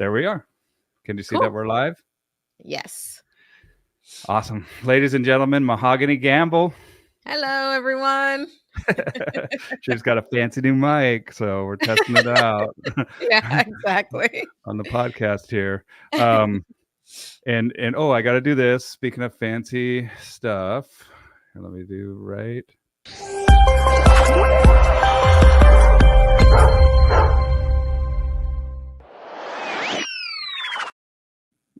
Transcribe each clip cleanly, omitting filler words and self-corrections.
There we are. Can you see that Cool. we're live? Yes. Awesome. Ladies and gentlemen, Mahogany Gamble. Hello, everyone. She's got a fancy new mic, so we're testing it out Yeah, exactly. on the podcast here. And oh, I got to do this. Speaking of fancy stuff, here, let me do right.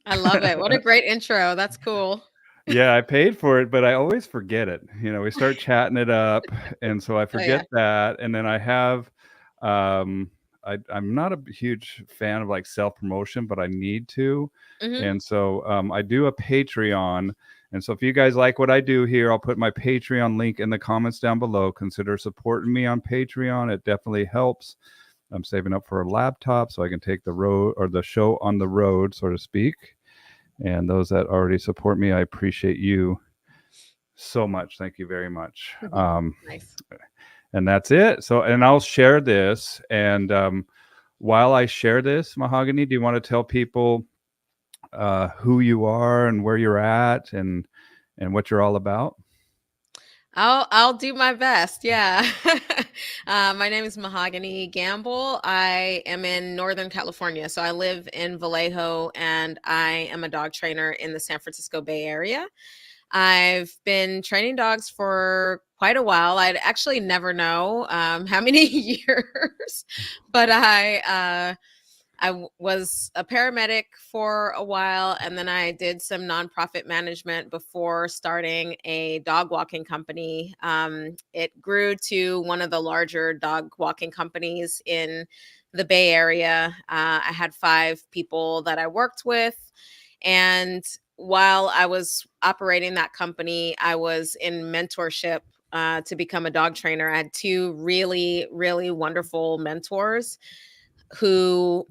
I love it. What a great intro. That's cool. Yeah, I paid for it, but I always forget it. We start chatting it up, and so I forget that. And then I have, I'm not a huge fan of like self-promotion, but I need to. And so I do a Patreon. And so if you guys like what I do here, I'll put my Patreon link in the comments down below. Consider supporting me on Patreon. It definitely helps. I'm saving up for a laptop so I can take the show on the road, so to speak. And those that already support me, I appreciate you so much. Thank you very much. Nice. And that's it. So, and I'll share this. And while I share this, Mahogany, do you want to tell people who you are and where you're at and what you're all about? I'll do my best. Yeah. My name is Mahogany Gamble. I am in Northern California. So I live in Vallejo and I am a dog trainer in the San Francisco Bay Area. I've been training dogs for quite a while. I'd actually never know how many years, but I was a paramedic for a while, and then I did some nonprofit management before starting a dog walking company. It grew to one of the larger dog walking companies in the Bay Area. I had 5 people that I worked with, and while I was operating that company, I was in mentorship to become a dog trainer. I had 2 really, really wonderful mentors who,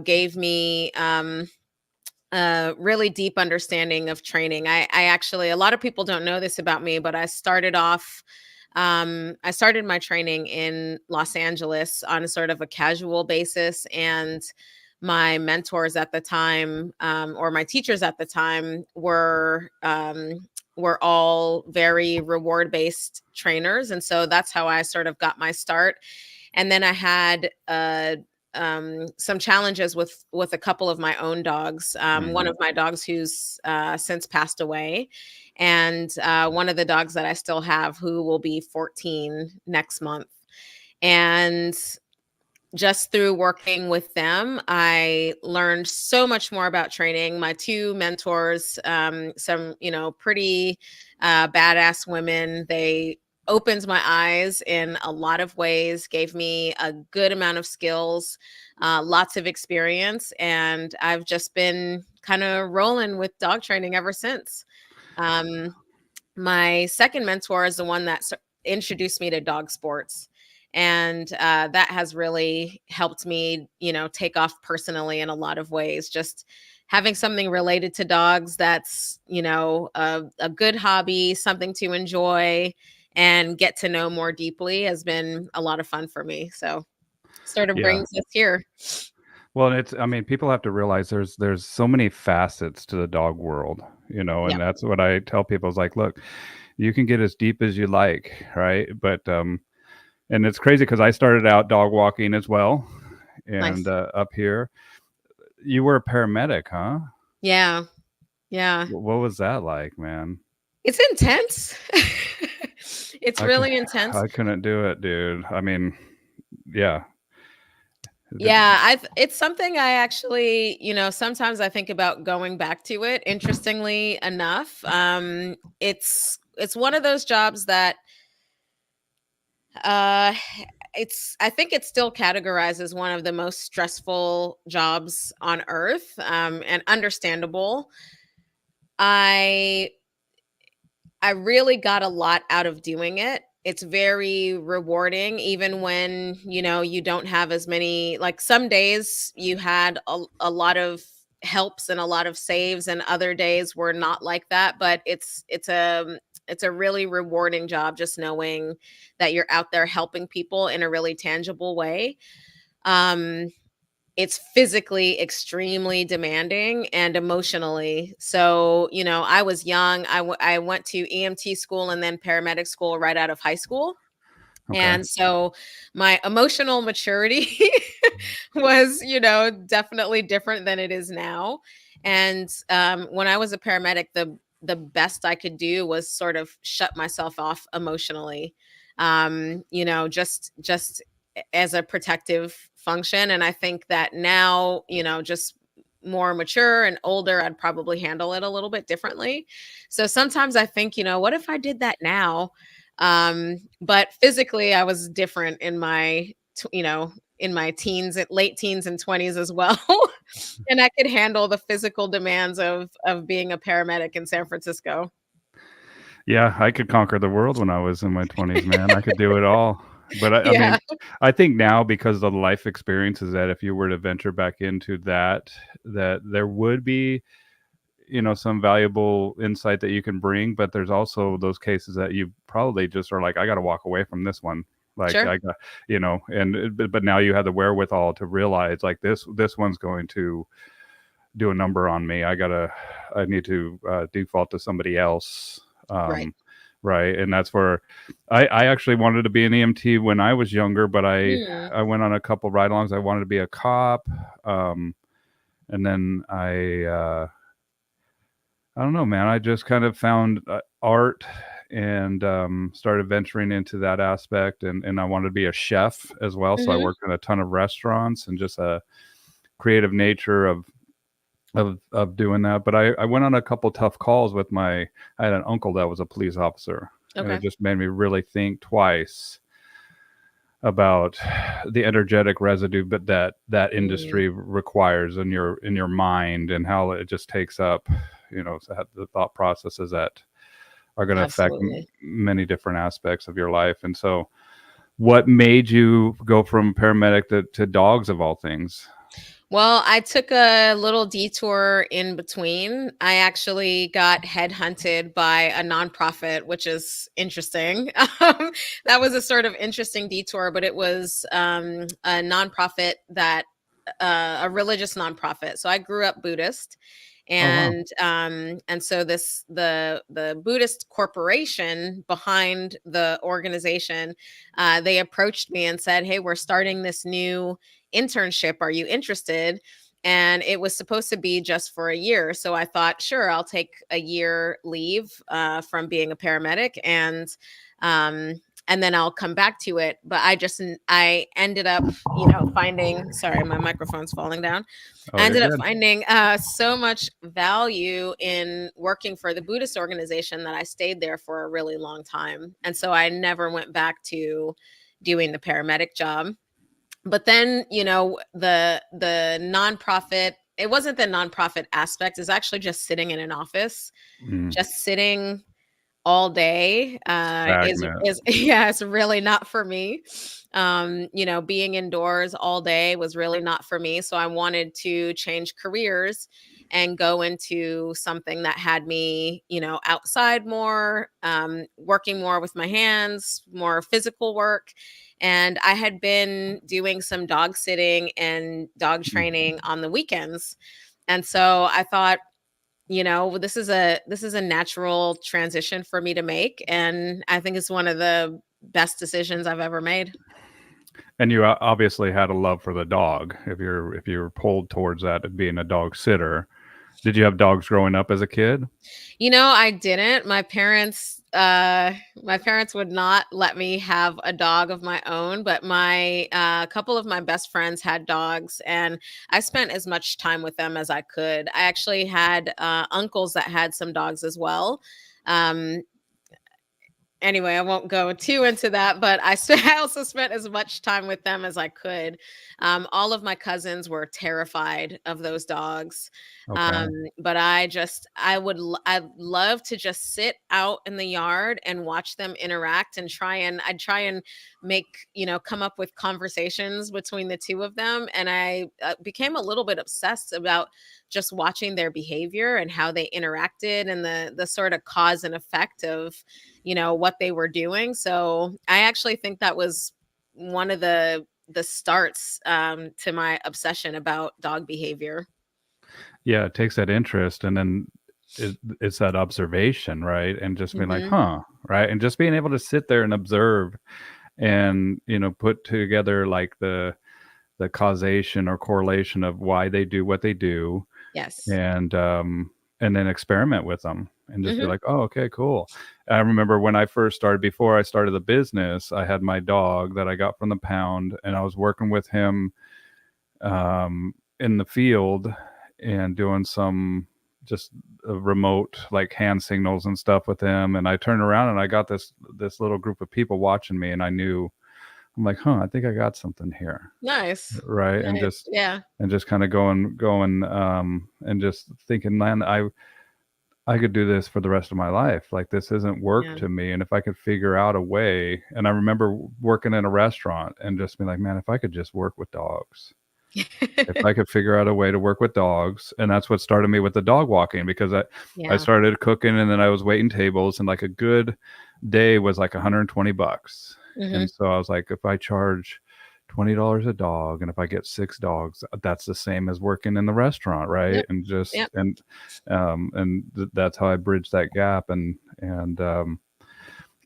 gave me a really deep understanding of training. I actually, a lot of people don't know this about me, but I started my training in Los Angeles on a sort of a casual basis. And my mentors at the time, or my teachers at the time, were all very reward-based trainers. And so that's how I sort of got my start. And then I had some challenges with a couple of my own dogs. One of my dogs who's since passed away, and one of the dogs that I still have who will be 14 next month. And just through working with them, I learned so much more about training. My 2 mentors, some, pretty badass women, they opened my eyes in a lot of ways, gave me a good amount of skills, lots of experience, and I've just been kind of rolling with dog training ever since. My second mentor is the one that introduced me to dog sports. And that has really helped me, take off personally in a lot of ways. Just having something related to dogs that's, a good hobby, something to enjoy and get to know more deeply has been a lot of fun for me. So sort of brings us here. Well, people have to realize there's so many facets to the dog world, and that's what I tell people is like, look, you can get as deep as you like, right? But and it's crazy because I started out dog walking as well. And Nice. up here, you were a paramedic, huh? Yeah. Yeah. What was that like, man? It's intense. It's really intense. I couldn't do it, dude. I mean, yeah. Yeah, it's something I actually, sometimes I think about going back to it. Interestingly enough, it's one of those jobs that I think it still categorized as one of the most stressful jobs on earth, and understandable. I really got a lot out of doing it. It's very rewarding, even when, you don't have as many, like some days you had a lot of helps and a lot of saves, and other days were not like that. But it's a really rewarding job, just knowing that you're out there helping people in a really tangible way. it's physically extremely demanding and emotionally. So, I was young. I went to EMT school and then paramedic school right out of high school. Okay. And so my emotional maturity was, definitely different than it is now. And when I was a paramedic, the best I could do was sort of shut myself off emotionally, just as a protective function. And I think that now, just more mature and older, I'd probably handle it a little bit differently. So sometimes I think, what if I did that now? But physically, I was different in my teens, late teens and 20s as well. And I could handle the physical demands of being a paramedic in San Francisco. Yeah, I could conquer the world when I was in my 20s, man. I could do it all. But I mean, Yeah. I think now because of the life experiences that if you were to venture back into that, that there would be, some valuable insight that you can bring, but there's also those cases that you probably just are like, I got to walk away from this one. Like Sure. I got, but now you have the wherewithal to realize like this one's going to do a number on me. I need to default to somebody else. Right. Right. And that's where I actually wanted to be an EMT when I was younger, but Mm, I went on a couple ride alongs. I wanted to be a cop. And then I don't know, man. I just kind of found art and started venturing into that aspect. And I wanted to be a chef as well. So I mhm. worked in a ton of restaurants and just a creative nature of doing that. But I went on a couple tough calls with I had an uncle that was a police officer, and it Okay. just made me really think twice about the energetic residue but that Mm, industry requires in your mind and how it just takes up, the thought processes that are going to affect absolutely. many different aspects of your life. And so what made you go from paramedic to dogs of all things? Well, I took a little detour in between. I actually got headhunted by a nonprofit, which is interesting. That was a sort of interesting detour, but it was a nonprofit a religious nonprofit. So I grew up Buddhist, Oh, wow. and so the Buddhist corporation behind the organization, they approached me and said, "Hey, we're starting this new internship. Are you interested?" And it was supposed to be just for a year. So I thought, sure, I'll take a year leave from being a paramedic, um, and then I'll come back to it. But I ended up, finding. Sorry, my microphone's falling down. Oh, I you're ended up good. finding so much value in working for the Buddhist organization that I stayed there for a really long time, and so I never went back to doing the paramedic job. But then, the nonprofit, it wasn't the nonprofit aspect, it's actually just sitting in an office, Mm, just sitting all day, stagnant. is yeah, it's really not for me. Being indoors all day was really not for me, so I wanted to change careers and go into something that had me, outside more, working more with my hands, more physical work. And I had been doing some dog sitting and dog Mm. training on the weekends. And so I thought, this is a natural transition for me to make, and I think it's one of the best decisions I've ever made. And you obviously had a love for the dog if you're pulled towards that of being a dog sitter. Did you have dogs growing up as a kid? I didn't. My parents would not let me have a dog of my own, but my a couple of my best friends had dogs, and I spent as much time with them as I could. I actually had uncles that had some dogs as well. Um, Anyway, I won't go too into that, but I also spent as much time with them as I could. All of my cousins were terrified of those dogs, Okay. but I'd love to just sit out in the yard and watch them interact, and I'd try and make, come up with conversations between the two of them, and I became a little bit obsessed about just watching their behavior and how they interacted and the sort of cause and effect of, what they were doing. So I actually think that was one of the the starts to my obsession about dog behavior. Yeah, it takes that interest, and then it's that observation, right? And just being like, Hmm. "Huh," right? And just being able to sit there and observe and, put together, like, the causation or correlation of why they do what they do, Yes. and, um, and then experiment with them and just be Hmm. like, "Oh, okay, cool." I remember when I first started before I started the business, I had my dog that I got from the pound, and I was working with him in the field and doing some just remote like hand signals and stuff with him. And I turned around and I got this little group of people watching me, and I knew I'm like, huh, I think I got something here, Nice. right? And Nice. just Yeah. kind of going and just thinking, man, I could do this for the rest of my life. Like, this isn't work Yeah. to me. And if I could figure out a way, and I remember working in a restaurant and just being like, man, if I could just work with dogs, if I could figure out a way to work with dogs. And that's what started me with the dog walking, because I Yeah. started cooking, and then I was waiting tables, and like a good day was like $120. Hmm. And so I was like, if I charge $20 a dog, and if I get 6 dogs, that's the same as working in the restaurant, right? Yep. And just Yep. that's how I bridged that gap. And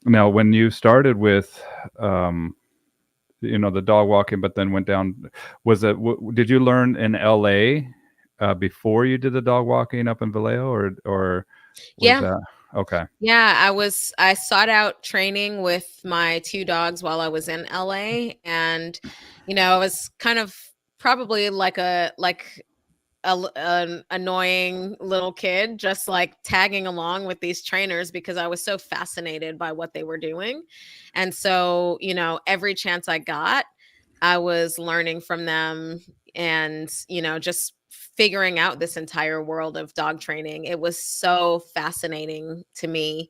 now when you started with um the dog walking, but then went down. Was it? Did you learn in LA before you did the dog walking up in Vallejo, or was Yeah. that okay? Yeah, I sought out training with my 2 dogs while I was in LA, and, I was kind of probably an annoying little kid, just, like, tagging along with these trainers because I was so fascinated by what they were doing, and so, every chance I got, I was learning from them and, just figuring out this entire world of dog training. It was so fascinating to me.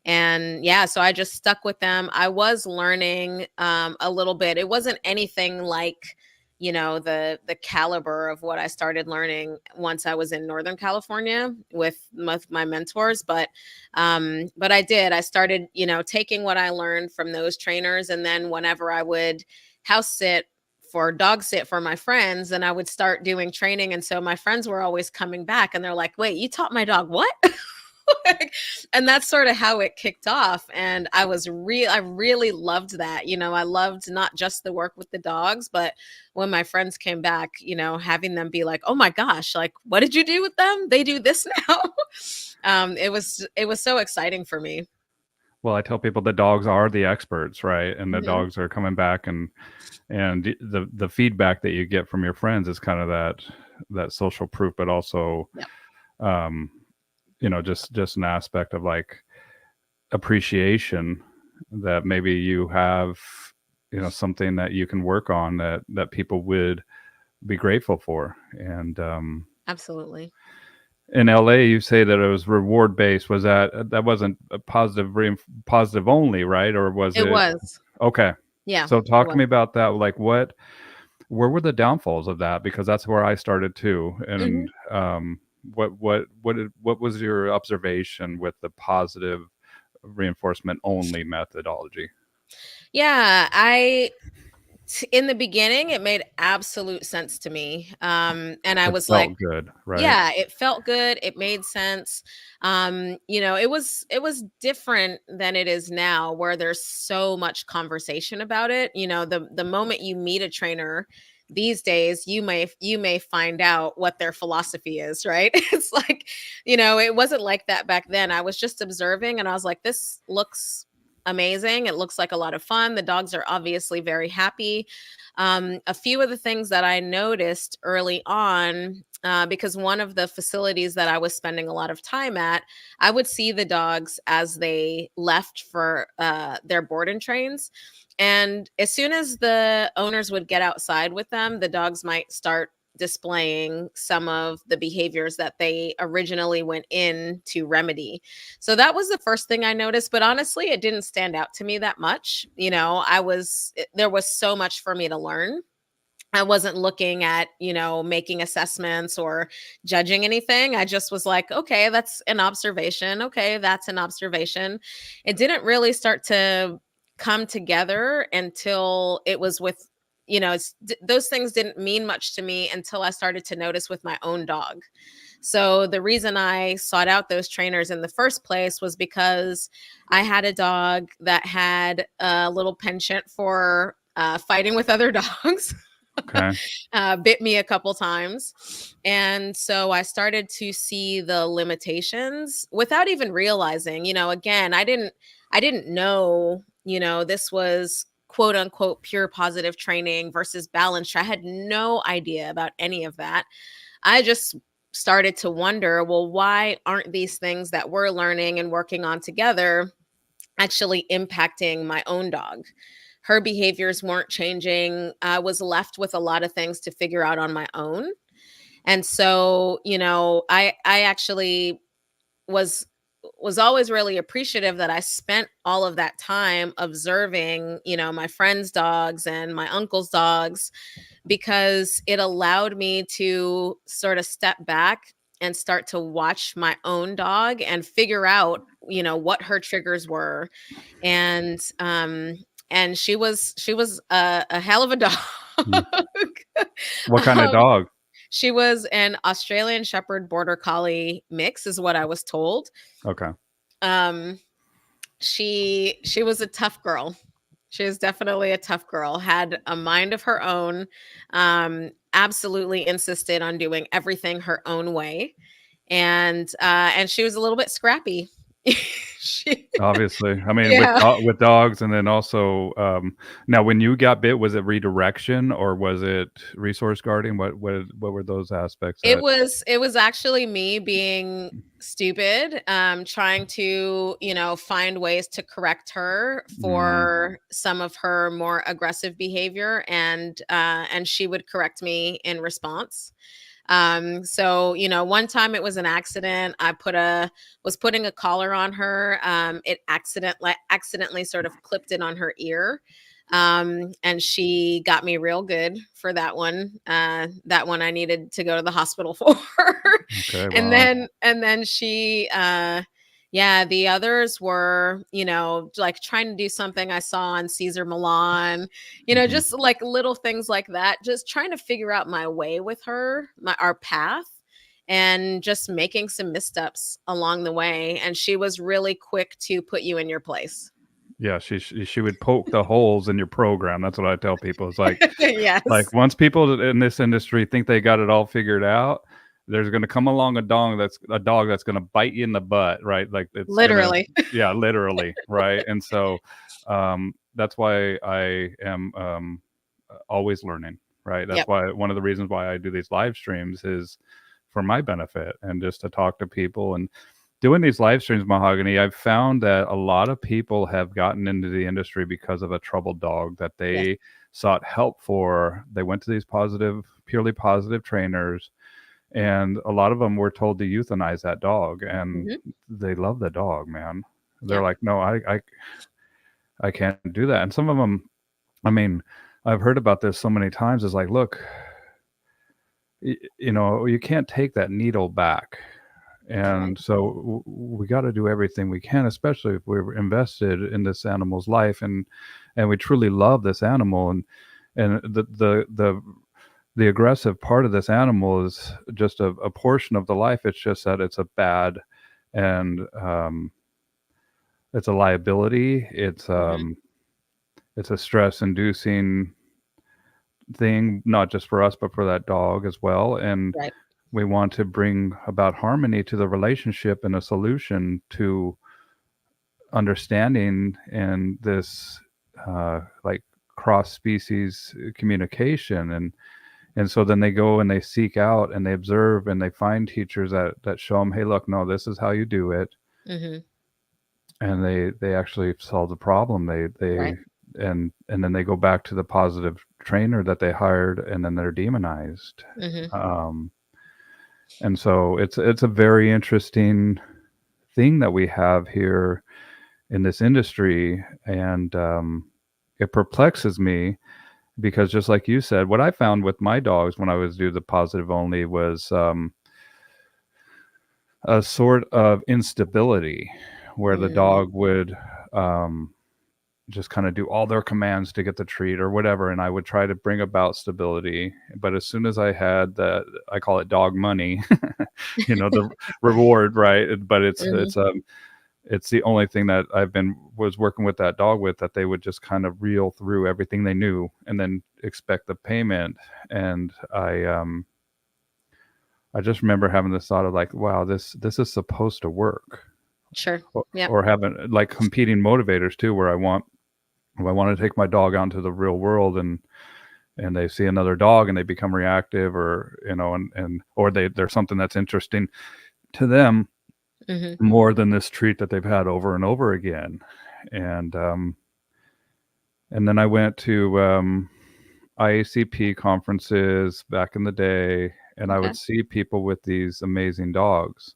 And yeah, so I just stuck with them. I was learning a little bit. It wasn't anything like, the caliber of what I started learning once I was in Northern California with my mentors, but I did. I started, taking what I learned from those trainers, and then whenever I would house sit for dog sit for my friends, and I would start doing training. And so my friends were always coming back and they're like, wait, you taught my dog what? And that's sort of how it kicked off. And I really loved that. I loved not just the work with the dogs, but when my friends came back, having them be like, oh my gosh, like, what did you do with them? They do this now. It was so exciting for me. Well, I tell people the dogs are the experts, right? And the Hmm. dogs are coming back, and the feedback that you get from your friends is kind of that social proof, but also Yep. um, just an aspect of like appreciation that maybe you have, something that you can work on that people would be grateful for. And Absolutely. in LA, you say that it was reward based. Was that wasn't a positive only, right? Or was It it was. okay? Yeah, So it talk to was. me about that. Like, where were the downfalls of that? Because that's where I started too. And Hmm. what was your observation with the positive reinforcement only methodology? Yeah, in the beginning, it made absolute sense to me. And I It was like, felt good, right? yeah, it felt good. It made sense. It was different than it is now, where there's so much conversation about it. The moment you meet a trainer these days, you may find out what their philosophy is, right? It's like, it wasn't like that back then. I was just observing and I was like, this looks amazing. It looks like a lot of fun. The dogs are obviously very happy. A few of the things that I noticed early on, because one of the facilities that I was spending a lot of time at, I would see the dogs as they left for their board and trains. And as soon as the owners would get outside with them, the dogs might start displaying some of the behaviors that they originally went in to remedy. So that was the first thing I noticed, but honestly, it didn't stand out to me that much. There was so much for me to learn. I wasn't looking at, making assessments or judging anything. I just was like, okay, that's an observation. Okay, that's an observation. It didn't really start to come together until it was with those things didn't mean much to me until I started to notice with my own dog. So the reason I sought out those trainers in the first place was because I had a dog that had a little penchant for fighting with other dogs. Okay. Bit me a couple times. And so I started to see the limitations without even realizing, again, I didn't know, this was quote unquote pure positive training versus balance. I had no idea about any of that. I just started to wonder, well, why aren't these things that we're learning and working on together actually impacting my own dog? Her behaviors weren't changing. I was left with a lot of things to figure out on my own. And so, I actually was was always really appreciative that I spent all of that time observing, my friends' dogs and my uncle's dogs, because it allowed me to sort of step back and start to watch my own dog and figure out, what her triggers were. And she was a hell of a dog. Mm. What kind of um, dog? she was an Australian Shepherd Border Collie mix, is what I was told. Okay. Um, she was a tough girl. She was definitely a tough girl, had a mind of her own, absolutely insisted on doing everything her own way. And she was a little bit scrappy. she, Obviously. I mean, yeah. with dogs, and then also, now when you got bit, was it redirection or was it resource guarding? What were those aspects It that was it was actually me being stupid, trying to, find ways to correct her Mhm. for some of her more aggressive behavior, and she would correct me in response. So, one time it was an accident. Was putting a collar on her. It accidentally sort of clipped it on her ear. And she got me real good for that one. That one I needed to go to the hospital for. Okay, and wow. then and then she yeah, the others were, like trying to do something I saw on Caesar Milan, Mhm. just like little things like that, just trying to figure out my way with her, our path, and just making some missteps along the way. And she was really quick to put you in your place. Yeah, she would poke the holes in your program. That's what I tell people. It's like Yes, once people in this industry think they got it all figured out, there's gonna come along a dog that's gonna bite you in the butt, right? Like it's gonna, literally. yeah, literally, right? And so, that's why I am, always learning, right? That's Yep. why one of the reasons why I do these live streams is for my benefit and just to talk to people. And doing these live streams, Mahogany, I've found that a lot of people have gotten into the industry because of a troubled dog that Yes. they sought help for. They went to these purely positive trainers, and a lot of them were told to euthanize that dog, and Hmm. they love the dog, man. They're Yep. like, no, I can't do that. And some of them, I mean, I've heard about this so many times. Is like, look, you can't take that needle back. Right. And so we got to do everything we can, especially if we're invested in this animal's life, and we truly love this animal. And the aggressive part of this animal is just a portion of the life. It's just that it's a bad, and it's a liability. Hmm. It's a stress inducing thing, not just for us, but for that dog as well. And Right. we want to bring about harmony to the relationship and a solution to understanding and this, like, cross species communication. And so then they go and they seek out and they observe and they find teachers that show them, hey, look, no, this is how you do it. Hmm. And they actually solve the problem. Right. And then they go back to the positive trainer that they hired, and then they're demonized. Hmm. um, and so it's a very interesting thing that we have here in this industry. And it perplexes me because, just like you said, what I found with my dogs when I was do the positive only was, a sort of instability where the Mm. dog would, um, just kind of do all their commands to get the treat or whatever, and I would try to bring about stability. But as soon as I had the, I call it dog money, the reward, right? But Mhm. it's the only thing that was working with that dog with, that they would just kind of reel through everything they knew and then expect the payment. And I just remember having this thought of like, wow, this is supposed to work. Sure. Yep. Or having like competing motivators too, where if I want to take my dog out into the real world, and they see another dog and they become reactive, or or there's something that's interesting to them Mhm. more than this treat that they've had over and over again. And then I went to IACP conferences back in the day, and I Okay. would see people with these amazing dogs,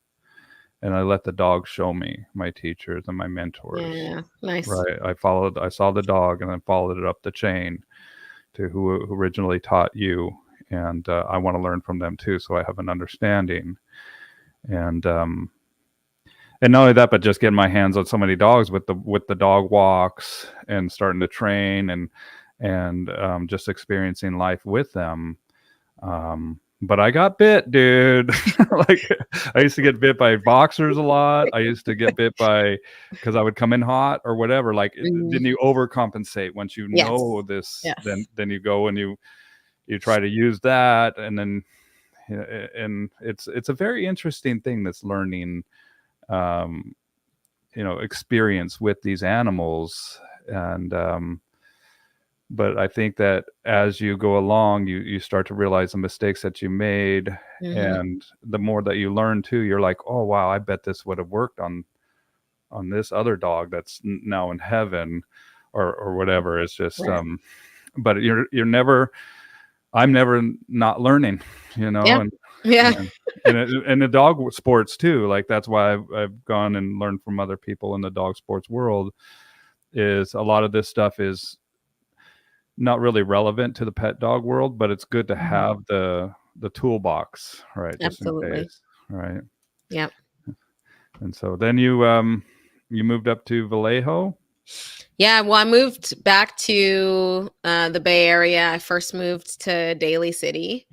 and I let the dogs show me, my teachers and my mentors. Yeah. Nice. Right. I saw the dog and then followed it up the chain to who originally taught you. And I want to learn from them too, so I have an understanding. And not only that, but just getting my hands on so many dogs with the dog walks and starting to train, and just experiencing life with them. But I got bit, dude. Like, I used to get bit by boxers a lot. I used to get bit by, because I would come in hot or whatever. Like, Mhm. then you overcompensate. Once you know Yes. this, Yes. then you go and you try to use that, and then and it's a very interesting thing, this learning, um, experience with these animals. And but I think that as you go along, you start to realize the mistakes that you made, Mhm. and the more that you learn too, you're like, oh wow, I bet this would have worked on this other dog that's now in heaven, or whatever. It's just Right. but you're never, I'm never not learning, Yeah. and Yeah. and and the dog sports too. Like, that's why I've gone and learned from other people in the dog sports world. Is a lot of this stuff is not really relevant to the pet dog world, but it's good to Mhm. have the toolbox, right? Just in Absolutely. case, right? Yep. And so then you moved up to Vallejo. Yeah, well, I moved back to the Bay Area. I first moved to Daly City,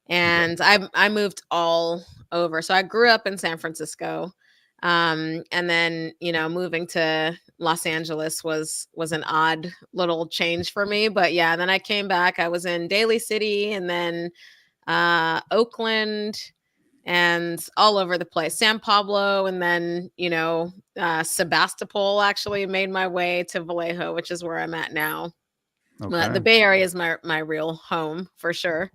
Okay. and I moved all over. So I grew up in San Francisco, and then moving to Los Angeles was an odd little change for me. But yeah, then I came back. I was in Daly City, and then Oakland, and all over the place. San Pablo, and then Sebastopol. Actually, made my way to Vallejo, which is where I'm at now. But the Okay. Bay Area is my real home for sure.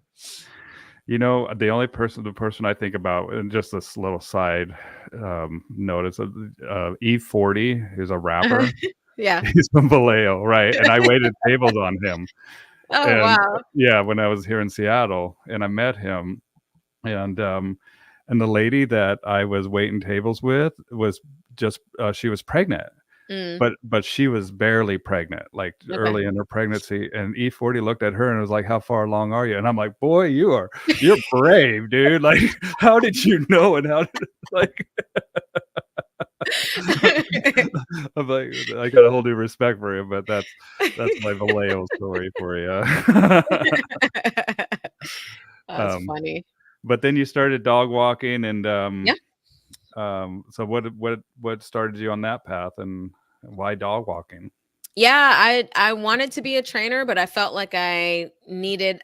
The person I think about, and just this little side note, is E40, who's a rapper. Yeah. He's from Vallejo, right? And I waited tables on him. Oh, And wow. yeah, when I was here in Seattle, and I met him, and the lady that I was waiting tables with was just she was pregnant, Mm, but she was barely pregnant, like okay. early in her pregnancy. And E40 looked at her and was like, "How far along are you?" And I'm like, "Boy, you're brave, dude. Like, how did you know? And how did like?" I'm like, I got a whole new respect for him, but that's my Vallejo story for you. That's um, funny. but then you started dog walking, and Yeah. so what started you on that path, and why dog walking? Yeah, I wanted to be a trainer, but I felt like I needed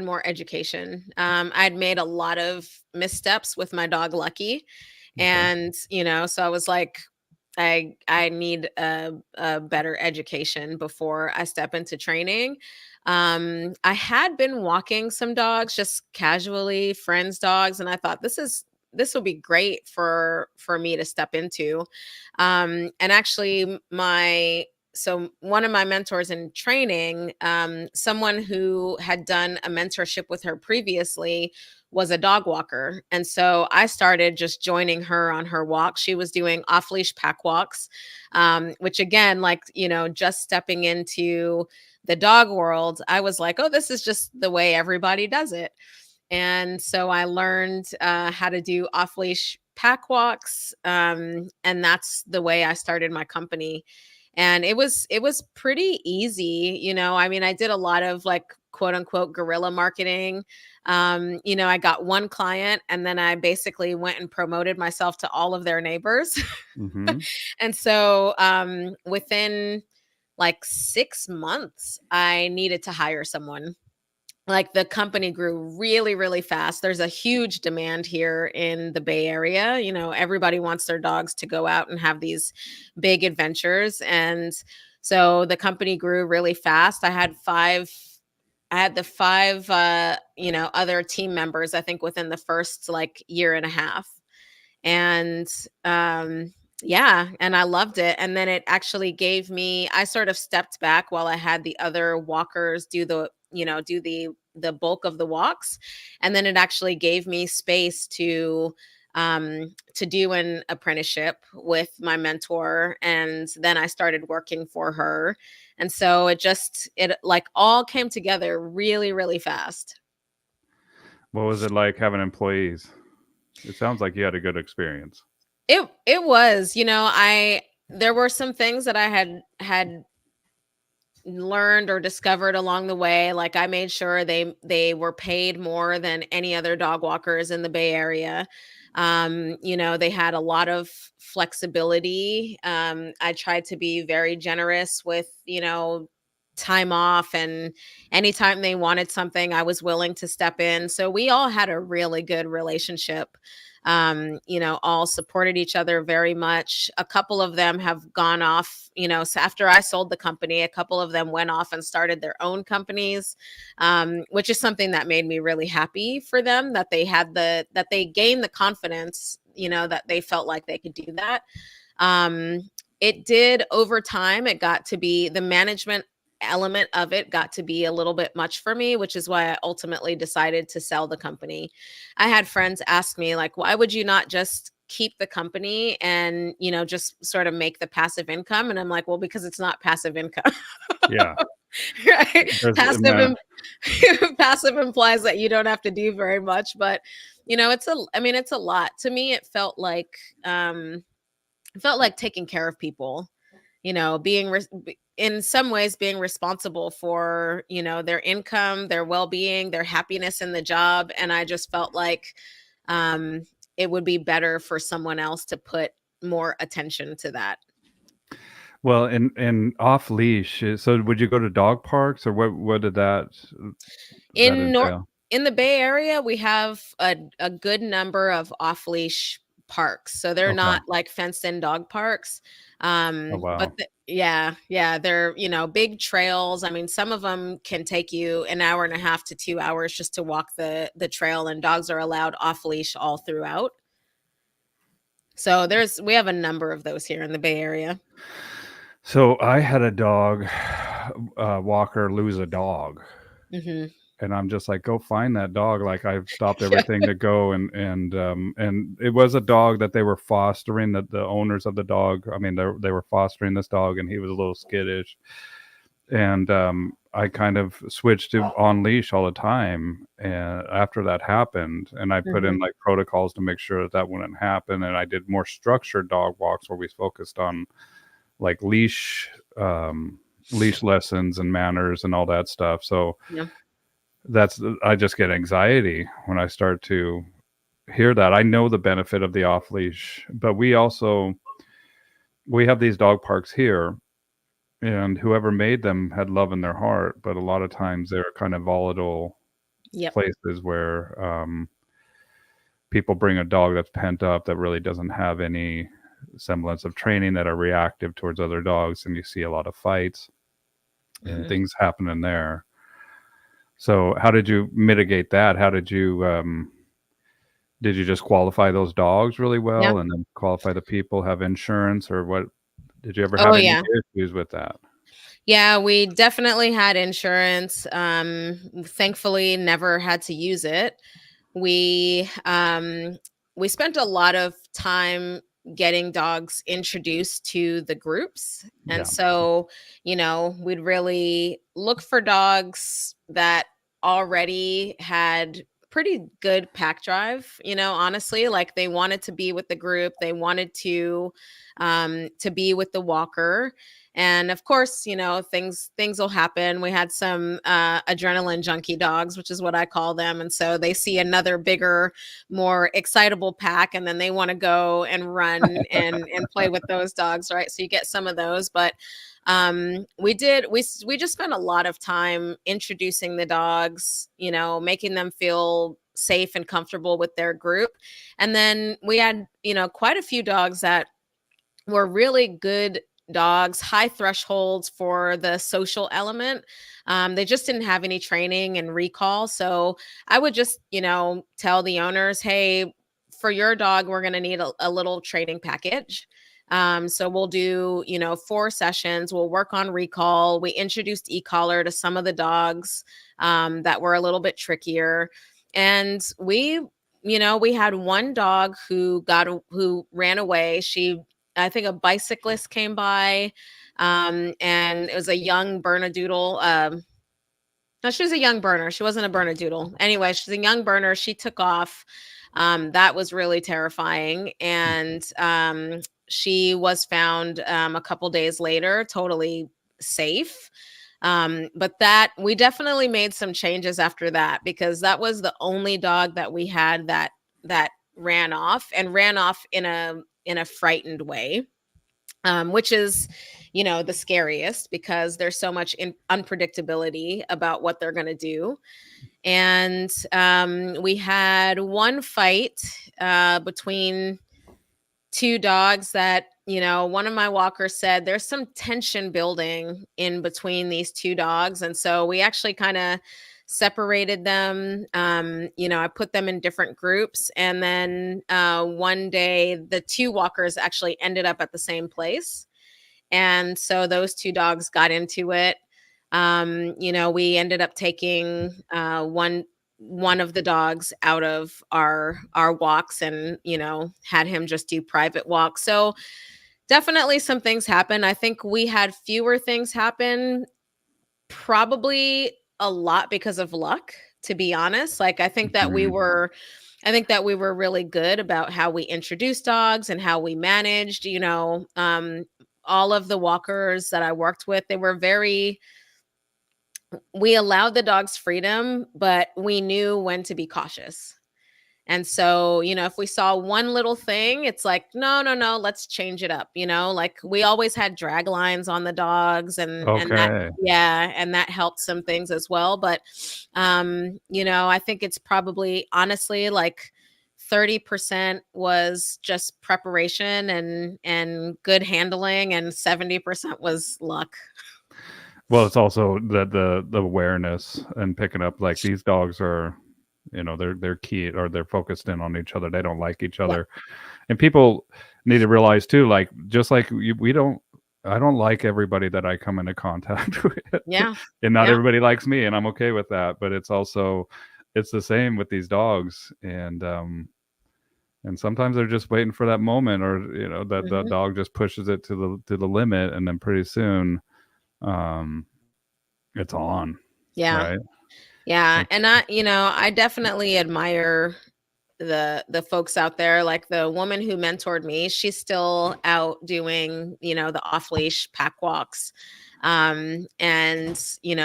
more education. I'd made a lot of missteps with my dog Lucky, Okay. and so I was like, I need a better education before I step into training. I had been walking some dogs just casually, friends' dogs, and I thought this will be great for me to step into. And actually, my so one of my mentors in training, someone who had done a mentorship with her previously, was a dog walker. And so I started just joining her on her walk. She was doing off leash pack walks, which again, like, just stepping into the dog world, I was like, oh, this is just the way everybody does it. And so I learned how to do off leash pack walks. And that's the way I started my company. And it was pretty easy, I mean, I did a lot of like quote unquote guerrilla marketing. I got one client and then I basically went and promoted myself to all of their neighbors. Mhm. And so within like 6 months, I needed to hire someone. Like the company grew really, really fast. There's a huge demand here in the Bay Area. Everybody wants their dogs to go out and have these big adventures. And so the company grew really fast. I had the five, other team members, I think within the first like year and a half. And yeah, and I loved it. And then it actually gave me, I sort of stepped back while I had the other walkers do the bulk of the walks. And then it actually gave me space to do an apprenticeship with my mentor. And then I started working for her. And so it like all came together really, really fast. What was it like having employees? It sounds like you had a good experience. It was, I there were some things that I had learned or discovered along the way. Like I made sure they were paid more than any other dog walkers in the Bay Area. They had a lot of flexibility. I tried to be very generous with, time off, and anytime they wanted something, I was willing to step in. So we all had a really good relationship. All supported each other very much. A couple of them have gone off, so after I sold the company, a couple of them went off and started their own companies, which is something that made me really happy for them, that they gained the confidence, that they felt like they could do that. It did over time, it got to be the management element of it got to be a little bit much for me, which is why I ultimately decided to sell the company. I had friends ask me, like, why would you not just keep the company and, just sort of make the passive income? And I'm like, well, because it's not passive income. Yeah. Right? There's Passive no. passive implies that you don't have to do very much, but it's a lot. To me, it felt like taking care of people, in some ways being responsible for, their income, their well-being, their happiness in the job. And I just felt like um, it would be better for someone else to put more attention to that. Well, and off leash, so would you go to dog parks or what did that In Nor entail? in the Bay Area, we have a good number of off-leash parks. So they're Okay. not like fenced-in dog parks. Oh, But wow. yeah, they're, big trails. I mean, some of them can take you an hour and a half to 2 hours just to walk the trail, and dogs are allowed off-leash all throughout. So we have a number of those here in the Bay Area. So I had a dog walker lose a dog, Mhm. and I'm just like, "Go find that dog." Like, I've stopped Yeah. everything to go and it was a dog that they were fostering, that the owners of the dog, I mean, they were fostering this dog, and he was a little skittish. And, I kind of switched to on leash all the time, and after that happened, and I put in, Mhm. like, protocols to make sure that that wouldn't happen, and I did more structured dog walks where we focused on, like, leash lessons and manners and all that stuff. So Yeah. I just get anxiety when I start to hear that. I know the benefit of the off leash, but we have these dog parks here, and whoever made them had love in their heart, but a lot of times they're kind of volatile Yep. places where people bring a dog that's pent up that really doesn't have any semblance of training, that are reactive towards other dogs, and you see a lot of fights and Mhm. things happening there. So how did you mitigate that? How did you just qualify those dogs really Yeah. well and then qualify the people, have insurance, or what? Did you ever Oh, have any yeah. issues with that? Yeah, we definitely had insurance. Thankfully, never had to use it. We we spent a lot of time getting dogs introduced to the groups. And Yeah. so, we'd really look for dogs that already had pretty good pack drive, honestly. Like, they wanted to be with the group. They wanted to be with the walker. And of course, things will happen. We had some adrenaline junkie dogs, which is what I call them. And so they see another bigger, more excitable pack, and then they want to go and run and play with those dogs, right? So you get some of those. But we just spent a lot of time introducing the dogs, making them feel safe and comfortable with their group. And then we had, quite a few dogs that were really good dogs, high thresholds for the social element. They just didn't have any training and recall. So I would just, tell the owners, hey, for your dog, we're going to need a little training package. So we'll do, 4 sessions. We'll work on recall. We introduced e-collar to some of the dogs that were a little bit trickier. And we had one dog who ran away. I think a bicyclist came by, and it was a young Bernedoodle. No, she was a young Berner. She wasn't a Bernedoodle. Anyway, she's a young Berner. She took off. That was really terrifying. And she was found a couple days later, totally safe. But we definitely made some changes after that, because that was the only dog that we had that ran off in a frightened way, which is, the scariest, because there's so much unpredictability about what they're going to do. And we had one fight between 2 dogs that, one of my walkers said there's some tension building in between these 2 dogs. And so we actually kind of separated them. I put them in different groups. And then one day the 2 walkers actually ended up at the same place. And so those 2 dogs got into it. We ended up taking one of the dogs out of our walks, and had him just do private walks. So definitely some things happen. I think we had fewer things happen, probably a lot because of luck, to be honest. Like, I think that we were really good about how we introduced dogs and how we managed, all of the walkers that I worked with. We allowed the dogs freedom, but we knew when to be cautious. And so, if we saw one little thing, it's like, no, no, no, let's change it up. Like, we always had drag lines on the dogs, and that, Okay. yeah, and that helped some things as well. But, I think it's probably, honestly, like 30% was just preparation and good handling, and 70% was luck. Well, it's also the awareness and picking up, like, these dogs are, they're key, or they're focused in on each other. They don't like each Yeah. other. And people need to realize too, like, just like I don't like everybody that I come into contact with. Yeah. And not Yeah. everybody likes me, and I'm okay with that. But it's the same with these dogs. And sometimes they're just waiting for that moment, or that the Mhm. dog just pushes it to the limit, and then pretty soon it's on. Yeah. Right. Yeah. It's, And I definitely admire the folks out there. Like, the woman who mentored me, she's still out doing, the off leash pack walks. And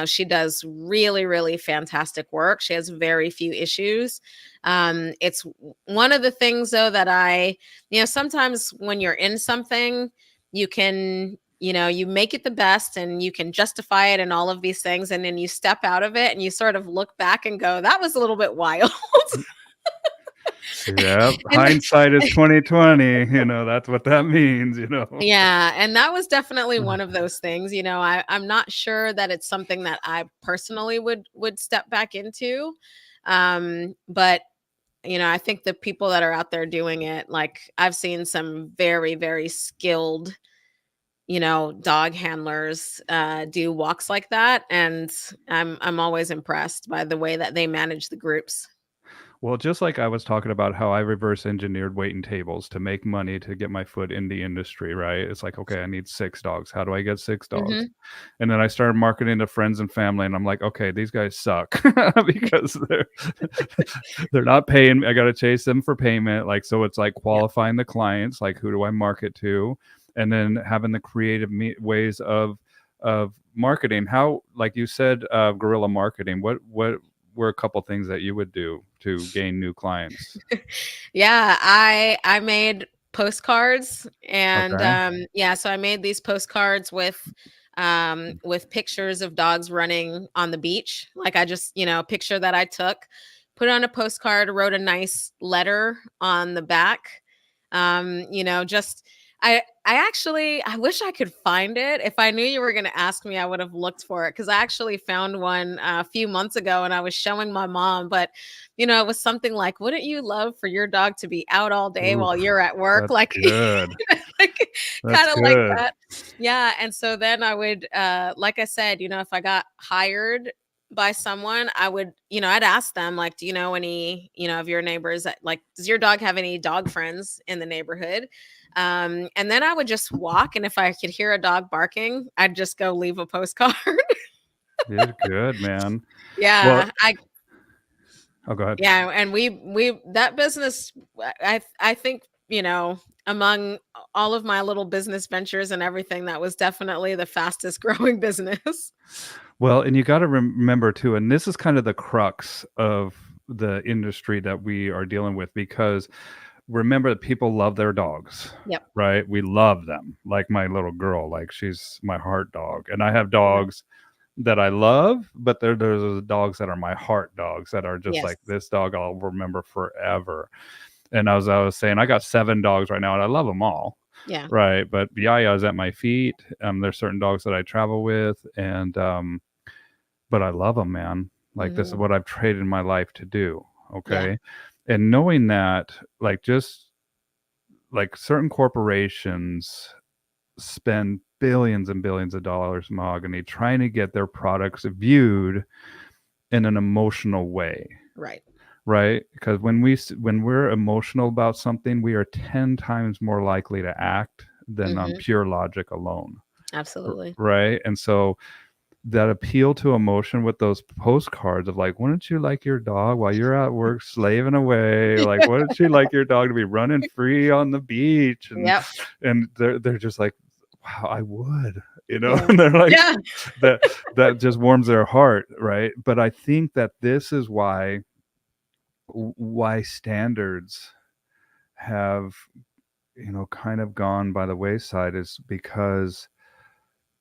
she does really, really fantastic work. She has very few issues. It's one of the things, though, that sometimes when you're in something, you can, you make it the best, and you can justify it and all of these things. And then you step out of it and you sort of look back and go, that was a little bit wild. yeah, And hindsight is 2020. That's what that means. yeah, and that was definitely one of those things. I'm not sure that it's something that I personally would step back into. But I think the people that are out there doing it, like, I've seen some very, very skilled, dog handlers do walks like that, and I'm always impressed by the way that they manage the groups. Well, just like I was talking about how I reverse engineered waiting tables to make money to get my foot in the industry, right? It's like, okay, I need 6 dogs. How do I get 6 dogs? Mhm. And then I started marketing to friends and family, and I'm like, okay, these guys suck because they're not paying. I got to chase them for payment. Like, so it's like Yep. qualifying the clients, like who do I market to, and then having the creative ways of marketing. How, like you said, guerrilla marketing. What were a couple things that you would do to gain new clients? Yeah, I made postcards and Okay. yeah, so I made these postcards with pictures of dogs running on the beach. Like I just, a picture that I took, put on a postcard, wrote a nice letter on the back. Just I actually I wish I could find it. If I knew you were going to ask me, I would have looked for it cuz I actually found one a few months ago and I was showing my mom, but it was something like, "Wouldn't you love for your dog to be out all day while Oof, you're at work?" that's Like, good. like That's kinda like good. that. Yeah, and so then I would, like I said, if I got hired by someone, I would, I'd ask them, like, "Do you know any, of your neighbors that like, does your dog have any dog friends in the neighborhood?" And then I would just walk, and if I could hear a dog barking, I'd just go leave a postcard. You're good, man. Well, Yeah, oh, go ahead. yeah, and we that business, I think, among all of my little business ventures and everything, that was definitely the fastest growing business. Well, and you got to remember too, and this is kind of the crux of the industry that we are dealing with, because remember that people love their dogs, Yep. right? We love them. Like my little girl, like she's my heart dog. And I have Right. dogs that I love, but there's those dogs that are my heart dogs that are just Yes. like, this dog I'll remember forever. And as I was saying, I got 7 dogs right now and I love them all. Yeah. Right. But Yaya's at my feet. There's certain dogs that I travel with, and but I love them, man. Like, this is Mhm. what I've traded my life to do. Yeah. Okay. And knowing that, like, just like certain corporations spend billions and billions of dollars, Mahogany, trying to get their products viewed in an emotional way, Right. right? Because when we're emotional about something, we are 10 times more likely to act than on Mhm. pure logic alone, Absolutely. right? And so that appeal to emotion with those postcards of like, wouldn't you like your dog while you're at work slaving away? Like, wouldn't you like your dog to be running free on the beach? Yep. And they're just like, wow, I would, Yeah. and they're like, Yeah. that that just warms their heart, right? But I think that this is why standards have, kind of gone by the wayside, is because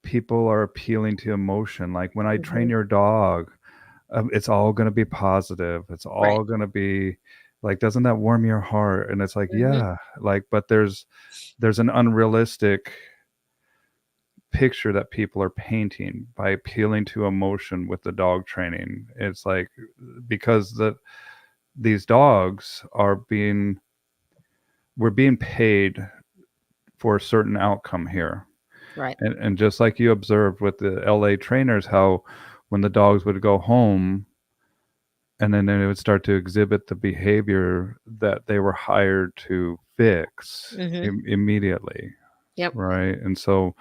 people are appealing to emotion. Like, when I train Mhm. your dog, it's all going to be positive. It's Right. all going to be like, doesn't that warm your heart? And it's like, Mhm. yeah, like, but there's an unrealistic picture that people are painting by appealing to emotion with the dog training. It's like, because these dogs are being we're being paid for a certain outcome here. Right. And just like you observed with the LA trainers, how when the dogs would go home and then they would start to exhibit the behavior that they were hired to fix Mhm. immediately, Yep. right? And so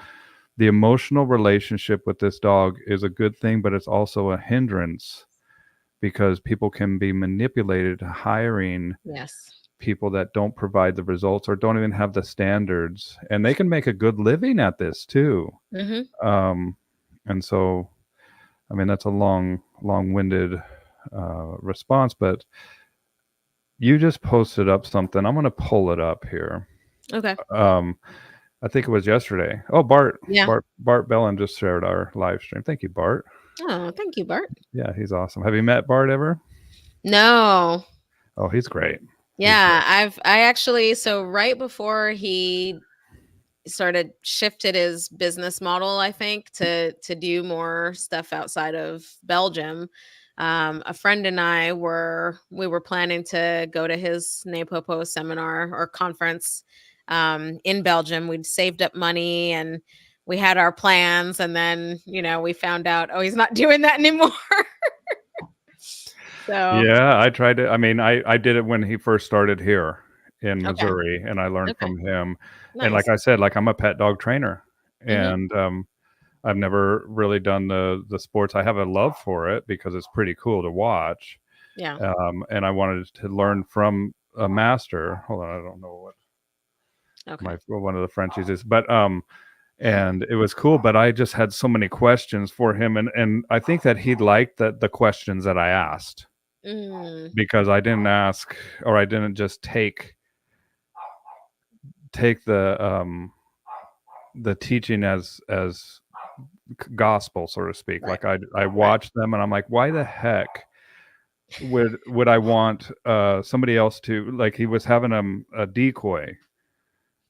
the emotional relationship with this dog is a good thing, but it's also a hindrance, because people can be manipulated to hiring Yes. people that don't provide the results or don't even have the standards, and they can make a good living at this too. Mhm. Um, and so, I mean, that's a long-winded response, but you just posted up something. I'm going to pull it up here. Okay. Um, I think it was yesterday. Oh, Bart, Yeah. Bart Bellin just shared our live stream. Thank you, Bart. Oh, thank you, Bart. Yeah, he's awesome. Have you met Bart ever? No. Oh, he's great. He's Yeah, great. I actually, so right before he started shifted his business model, I think, to do more stuff outside of Belgium. A friend and we were planning to go to his NAPOPO seminar or conference in Belgium. We'd saved up money and we had our plans, and then we found out, oh, he's not doing that anymore. So, Yeah, I tried it. I mean, I did it when he first started here in okay. Missouri, and I learned Okay. from him. And like Nice. I said, like, I'm a pet dog trainer, Mhm. and, I've never really done the sports. I have a love for it because it's pretty cool to watch, Yeah. and I wanted to learn from a master. Hold on, I don't know what Okay. one of the Frenchies is, but, and it was cool, but I just had so many questions for him, and I think that he liked the questions that I asked Mm. because I didn't ask, or I didn't just take the teaching as gospel, so to speak. Right. Like I Right. watched them and I'm like, why the heck would I want somebody else to, like, he was having a decoy,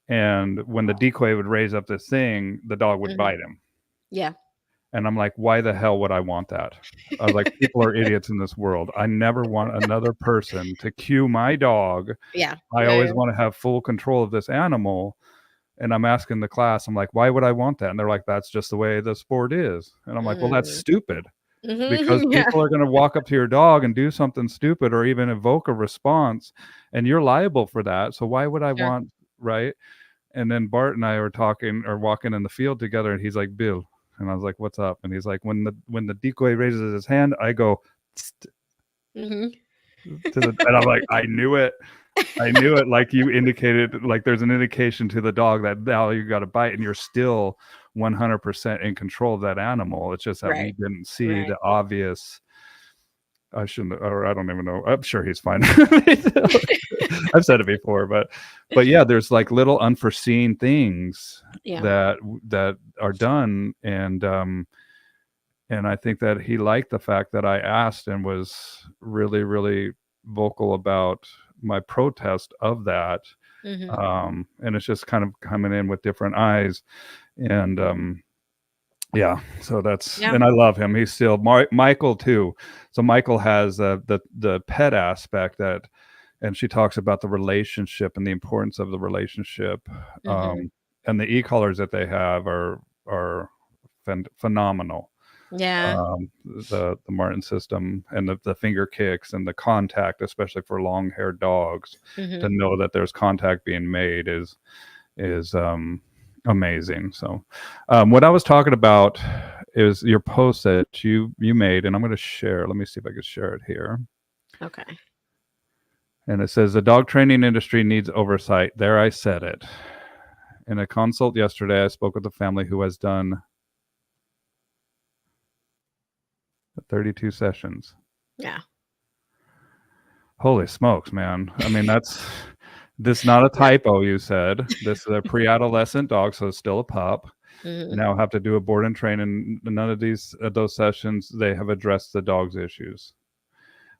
and when the decoy would raise up this thing, the dog would Mhm. bite him. Yeah. And I'm like, why the hell would I want that? I was like, people are idiots in this world. I never want another person to cue my dog. Yeah. I Yeah, always yeah. want to have full control of this animal. And I'm asking the class, I'm like, why would I want that? And they're like, that's just the way the sport is. And I'm like, well, that's Mm. stupid, because Mhm. Yeah. people are going to walk up to your dog and do something stupid or even evoke a response, and you're liable for that. So why would I Sure. want, right? And then Bart and I were talking or walking in the field together, and he's like, Bill. And I was like, what's up? And he's like, when the decoy raises his hand, I go "Tst," Mhm. to the, and I'm like, I knew it. I knew it. Like you indicated, like there's an indication to the dog that now you got to bite, and you're still 100% in control of that animal. It's just that we Right. didn't see Right. the obvious. I shouldn't, or I don't even know. I'm sure he's fine. I've said it before, but yeah, there's like little unforeseen things Yeah. that are done, and I think that he liked the fact that I asked and was really, really vocal about my protest of that. Mhm. And it's just kind of coming in with different eyes. And yeah, so that's, Yeah. and I love him. He's still Michael too. So Michael has the pet aspect that, and she talks about the relationship and the importance of the relationship. Mhm. And the e-collars that they have are phenomenal. Yeah. The Martin system and the finger kicks and the contact, especially for long-haired dogs, to Mhm. know that there's contact being made is amazing. So, what I was talking about is your post that you made, and I'm going to share. Let me see if I can share it here. Okay. And it says the dog training industry needs oversight. There, I said it. In a consult yesterday, I spoke with a family who has done 32 sessions. Yeah. Holy smokes, man. I mean, that's this not a Yeah. typo, you said. This is a pre-adolescent dog, so it's still a pup. Mhm. Now have to do a board and train, and none of those sessions, they have addressed the dog's issues.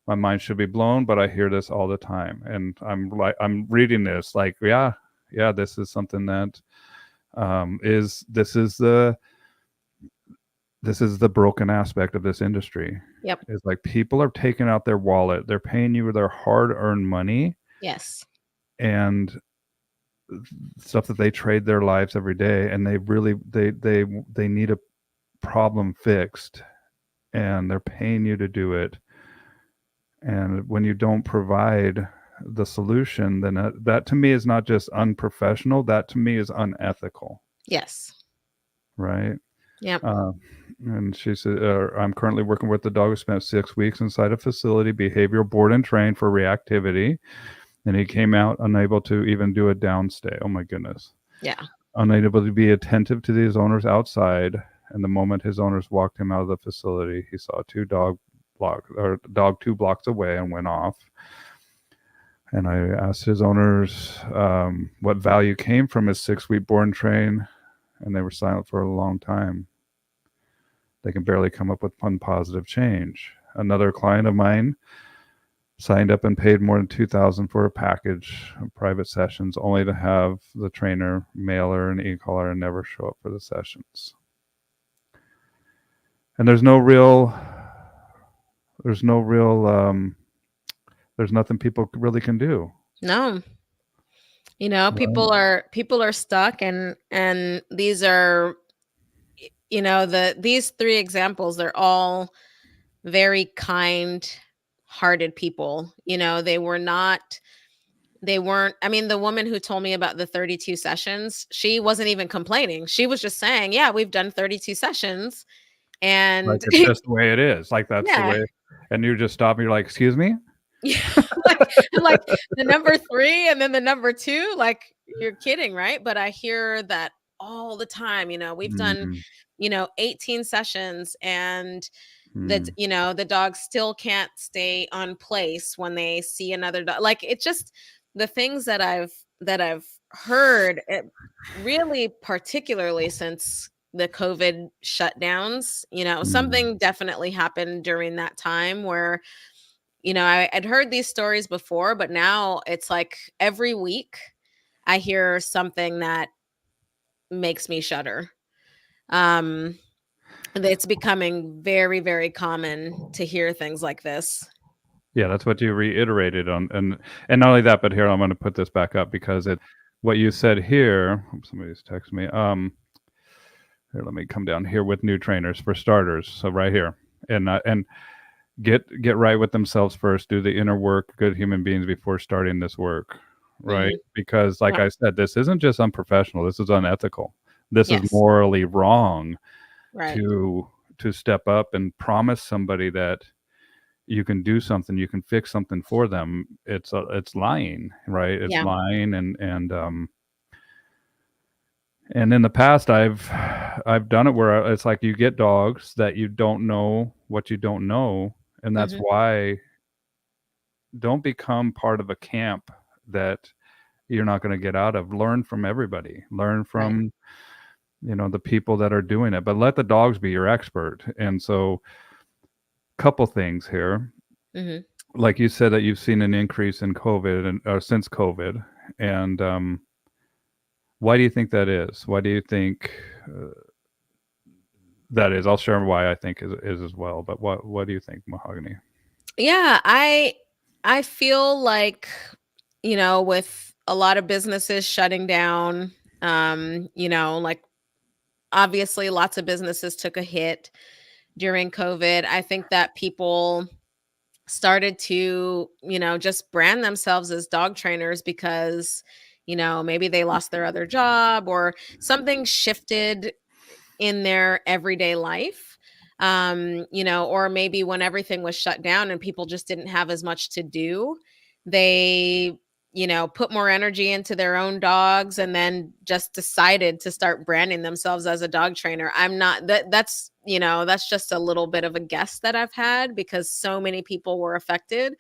My mind should be blown, but I hear this all the time. And I'm reading this like, yeah, this is something that is this is the broken aspect of this industry. Yep. It's like people are taking out their wallet, they're paying you their hard-earned money, Yes. and stuff that they trade their lives every day, and they really they need a problem fixed, and they're paying you to do it, and when you don't provide the solution, then that to me is not just unprofessional, that to me is unethical, Yes. right? Yep. uh, and she said, I'm currently working with the dog who spent 6 weeks inside a facility, behavioral board and train for reactivity, and he came out unable to even do a downstay. Oh my goodness. Yeah. Unable to be attentive to his owners outside, and the moment his owners walked him out of the facility, he saw dog 2 blocks away and went off. And I asked his owners what value came from his 6-week board and train, and they were silent for a long time. They can barely come up with one positive change. Another client of mine signed up and paid more than $2,000 for a package of private sessions, only to have the trainer mail her an e-collar and never show up for the sessions. And there's no real, there's nothing people really can do. No. You know, Right? people are stuck, and these are, these three examples, they're all very kind, hearted people. They weren't, I mean, the woman who told me about the 32 sessions, she wasn't even complaining. She was just saying, yeah, we've done 32 sessions. Like, And it's just the way it is, like, that's the yeah, way, and you just stop and you're like, "Excuse me?" yeah, like the number 3 and then the number 2, like, you're kidding, right? But I hear that all the time. We've done, Mm, 18 sessions, and that, mm. the dog still can't stay on place when they see another dog. Like, it's just the things that I've heard, really, particularly since the COVID shutdowns. Mm. Something definitely happened during that time where, I'd heard these stories before, but now it's like every week I hear something that makes me shudder. Um, and it's becoming very, very common to hear things like this. Yeah, that's what you reiterated on, and not only that, but here, I'm gonna put this back up because it what you said here. Oops, somebody's texting me. Here, let me come down here with new trainers for starters. So right here, and get right with themselves first. Do the inner work, good human beings before starting this work, right? Mhm. Because, like Yeah. I said, this isn't just unprofessional. This is unethical. This is Yes. morally wrong Right. to step up and promise somebody that you can do something, you can fix something for them. It's lying, right? It's Yeah. lying, and in the past, I've done it where it's like you get dogs that you don't know what you don't know, and that's Mhm. why don't become part of a camp that you're not going to get out of. Learn from everybody. Learn Right. from the people that are doing it, but let the dogs be your expert. And so, couple things here. Mhm. Like you said, that you've seen an increase in COVID and since COVID, and why do you think that is? Why do you think that is? I'll share why I think is as well. But what do you think, Mahogany? Yeah, I feel like, with a lot of businesses shutting down, like, obviously lots of businesses took a hit during COVID. I think that people started to, just brand themselves as dog trainers because, maybe they lost their other job or something shifted in their everyday life. Or maybe when everything was shut down and people just didn't have as much to do, they, put more energy into their own dogs and then just decided to start branding themselves as a dog trainer. I'm not that's just a little bit of a guess that I've had because so many people were affected.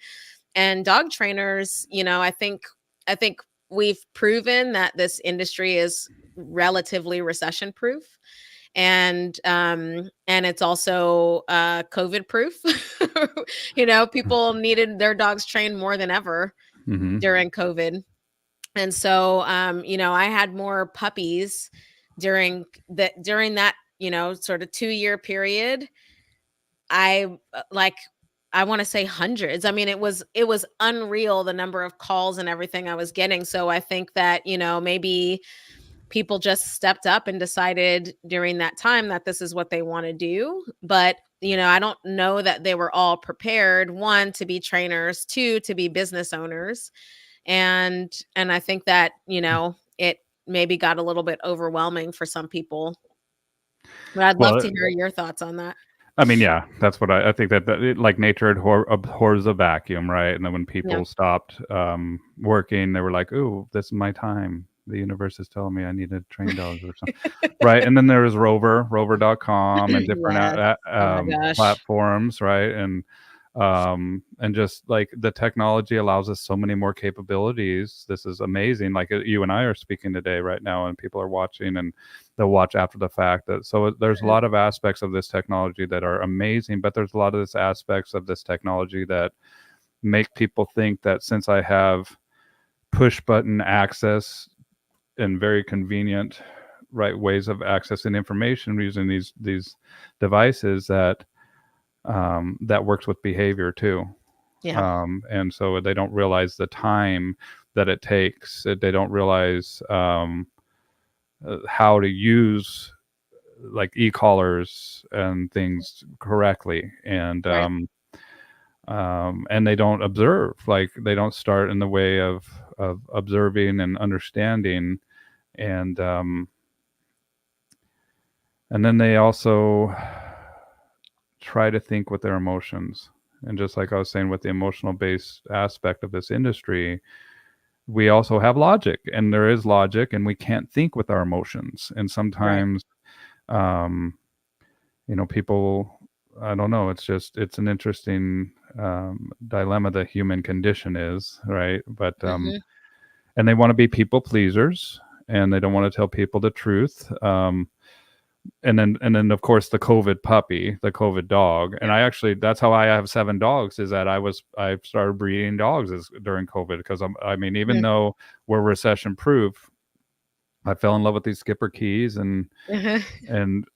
And dog trainers, I think we've proven that this industry is relatively recession proof, and it's also COVID proof. People needed their dogs trained more than ever Mm-hmm. during COVID. And so, I had more puppies during that, sort of 2-year period. I want to say hundreds. I mean, it was unreal the number of calls and everything I was getting. So I think that, maybe people just stepped up and decided during that time that this is what they want to do. But, I don't know that they were all prepared, one, to be trainers, two, to be business owners. And I think that, it maybe got a little bit overwhelming for some people. But I'd love to Well, hear your thoughts on that. I mean, yeah, that's what I think that like nature abhors a vacuum, right? And then when Yeah. people stopped working, they were like, "Ooh, this is my time. The universe is telling me I need to train dogs or something." Right? And then there was rover.com and different Yes. Oh my gosh. platforms, right? And just like the technology allows us so many more capabilities. This is amazing. Like you and I are speaking today right now, and people are watching, and they'll watch after the fact. So there's a lot of aspects of this technology that are amazing, but there's a lot of this aspects of this technology that make people think that since I have push button access and very convenient right ways of accessing information using these devices, that works with behavior too. Yeah. And so they don't realize the time that it takes. They don't realize how to use like e-collars and things correctly. And Right. And they don't observe, like they don't start in the way of observing and understanding, and then they also try to think with their emotions. And just like I was saying with the emotional based aspect of this industry, we also have logic, and there is logic, and we can't think with our emotions. And Right. sometimes, um, people, I don't know, it's an interesting dilemma the human condition is, right? But, Mhm. and they want to be people pleasers, and they don't want to tell people the truth. And then of course the COVID puppy, the COVID dog, and Yeah. I actually, that's how I have 7 dogs, is that I started breeding dogs during COVID, because I mean, even Mhm. though we're recession proof, I fell in love with these Skipper keys, Mhm.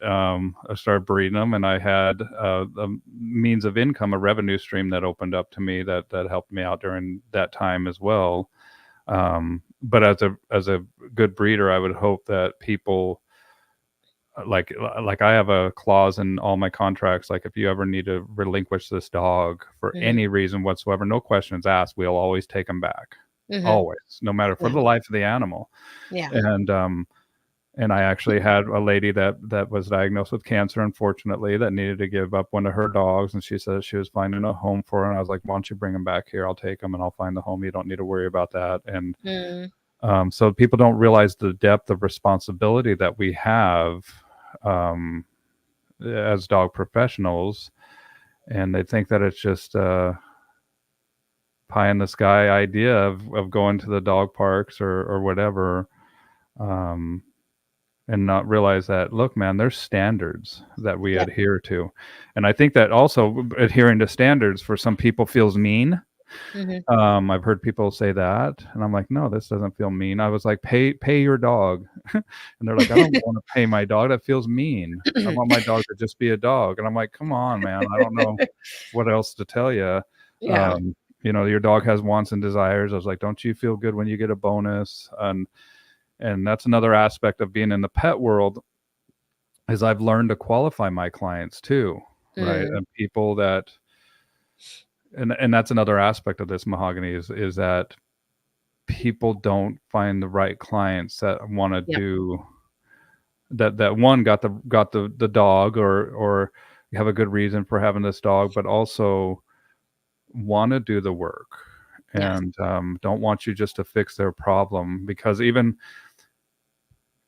I started breeding them, and I had a means of income, a revenue stream that opened up to me, that helped me out during that time as well. But as a good breeder, I would hope that people, like I have a clause in all my contracts, like if you ever need to relinquish this dog for Mhm. any reason whatsoever, no questions asked, we'll always take them back, Mhm. always, no matter, for Yeah. the life of the animal. Yeah. And I actually had a lady that was diagnosed with cancer, unfortunately, that needed to give up one of her dogs, and she said she was finding a home for her. And I was like, "Why don't you bring them back here? I'll take them, and I'll find the home. You don't need to worry about that." And Mm. so people don't realize the depth of responsibility that we have, um, as dog professionals, and they think that it's just a pie in the sky idea of going to the dog parks or whatever. Um, and not realize that, look, man, there's standards that we Yep. adhere to. And I think that also adhering to standards for some people feels mean. Mhm. I've heard people say that, and I'm like, no, this doesn't feel mean. I was like, pay your dog. And they're like, I don't want to pay my dog. That feels mean. I want my dog to just be a dog. And I'm like, come on, man. I don't know what else to tell you. Yeah. Um, your dog has wants and desires. I was like, don't you feel good when you get a bonus? And that's another aspect of being in the pet world, is I've learned to qualify my clients too, right? Mm. And people that, and that's another aspect of this, Mahogany, is that people don't find the right clients that want to Yep. do that one got the dog, or have a good reason for having this dog, but also want to do the work, Yes. and don't want you just to fix their problem. Because even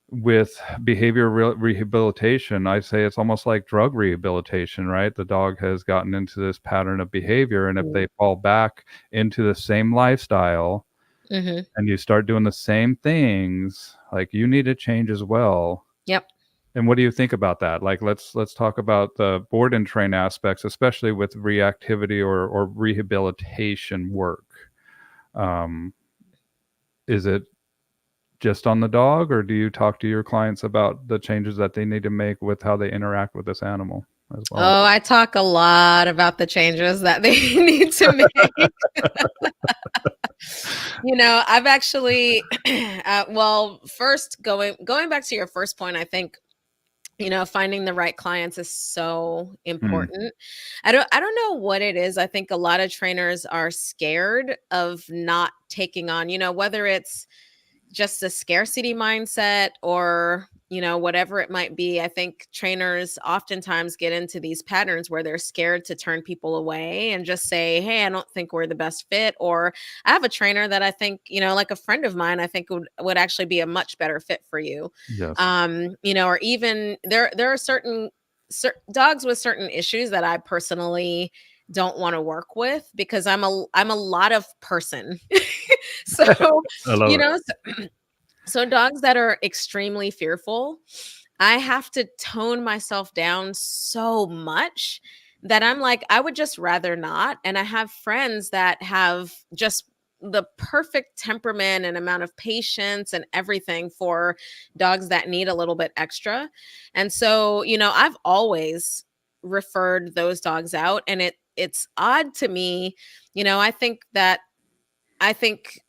with rehabilitation, I say it's almost like drug rehabilitation, right? The dog has gotten into this pattern of behavior, and if Mm. they fall back into the same lifestyle, Mhm. and you start doing the same things, like, you need to change as well. Yep. And what do you think about that? Like, let's talk about the board and train aspects, especially with reactivity or rehabilitation work. Um, is it just on the dog, or do you talk to your clients about the changes that they need to make with how they interact with this animal as well? Oh, I talk a lot about the changes that they need to make. I've actually, well, first going back to your first point, I think finding the right clients is so Mm, important. I don't know what it is. I think a lot of trainers are scared of not taking on, whether it's just a scarcity mindset or whatever it might be. I think trainers oftentimes get into these patterns where they're scared to turn people away and just say, hey, I don't think we're the best fit. Or I have a trainer that I think, like a friend of mine, I think would actually be a much better fit for you. yes. Or even there are dogs with certain issues that I personally don't want to work with because I'm a lot of person. So, I love you it. know, so dogs that are extremely fearful, I have to tone myself down so much that I'm like, I would just rather not. And I have friends that have just the perfect temperament and amount of patience and everything for dogs that need a little bit extra. And so, I've always referred those dogs out, and it's odd to me. I think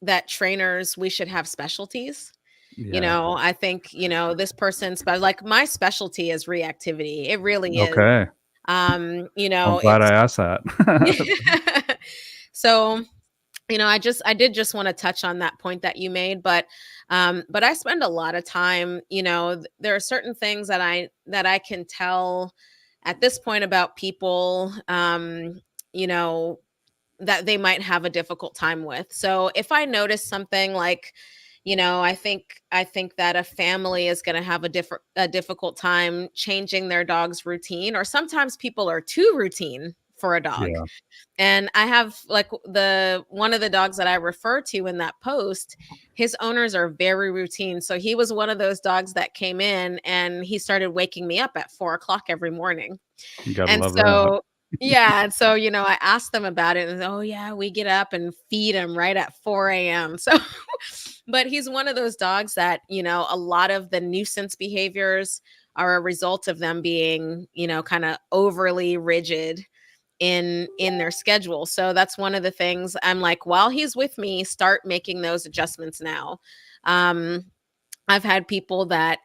that trainers, we should have specialties. Yeah. I think, this person's like my specialty is reactivity. It really is. Okay. I'm glad I It's asked that. So, I did just want to touch on that point that you made, but I spend a lot of time, there are certain things that I can tell at this point about people, you know, that they might have a difficult time with. So if I notice something like, I think that a family is going to have a difficult time changing their dog's routine, or sometimes people are too routine for a dog. Yeah. And I have like the one of the dogs that I refer to in that post, his owners are very routine. So he was one of those dogs that came in and he started waking me up at 4 o'clock every morning. You gotta And love that. so, yeah. And so, I asked them about it and, oh, yeah, we get up and feed him right at 4 a.m. So, but he's one of those dogs that, a lot of the nuisance behaviors are a result of them being, kind of overly rigid in their schedule. So that's one of the things I'm like, while he's with me, start making those adjustments now. Um, I've had people that,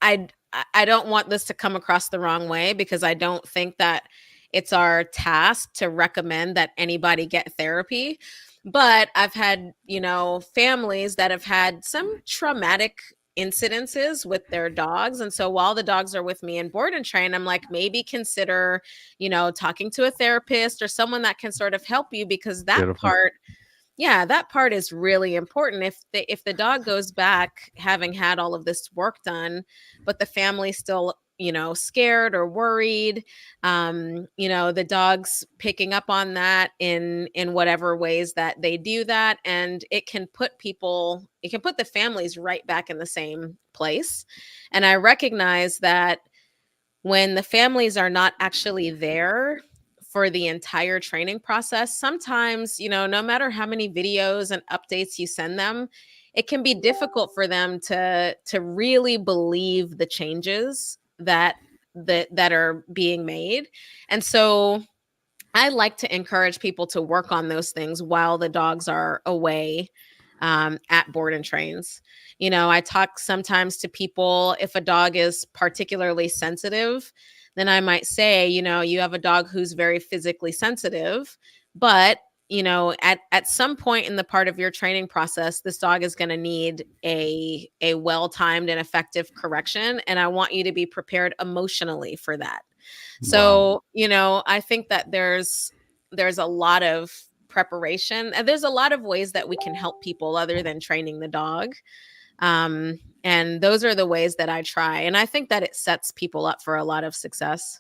I I don't want this to come across the wrong way, because I don't think that it's our task to recommend that anybody get therapy. But I've had, families that have had some traumatic incidences with their dogs. And so while the dogs are with me in board and train, I'm like, maybe consider, talking to a therapist or someone that can sort of help you, because that Beautiful. part, yeah, that part is really important. If the dog goes back having had all of this work done, but the family's still, scared or worried, the dog's picking up on that in whatever ways that they do that, and it can put the families right back in the same place. And I recognize that when the families are not actually there for the entire training process, sometimes, no matter how many videos and updates you send them, it can be difficult for them to really believe the changes that are being made. And so I like to encourage people to work on those things while the dogs are away, at board and trains. I talk sometimes to people, if a dog is particularly sensitive, then I might say, you have a dog who's very physically sensitive, but at some point in the part of your training process, this dog is going to need a well-timed and effective correction, and I want you to be prepared emotionally for that. Wow. So, I think that there's a lot of preparation, and there's a lot of ways that we can help people other than training the dog. And those are the ways that I try. And I think that it sets people up for a lot of success.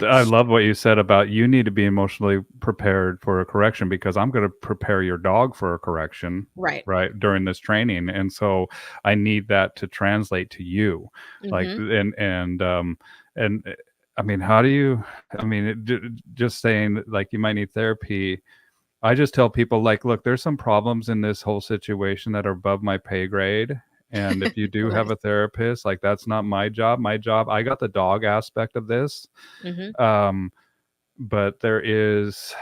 I love what you said about you need to be emotionally prepared for a correction, because I'm going to prepare your dog for a correction, Right. right, during this training. And so I need that to translate to you. Like, Hmm. and I mean, how do you, I mean, just saying that, like, you might need therapy. I just tell people, like, look, there's some problems in this whole situation that are above my pay grade. And if you do have Right. a therapist, like, that's not my job. My job, I got the dog aspect of this. Hmm. Um, but there is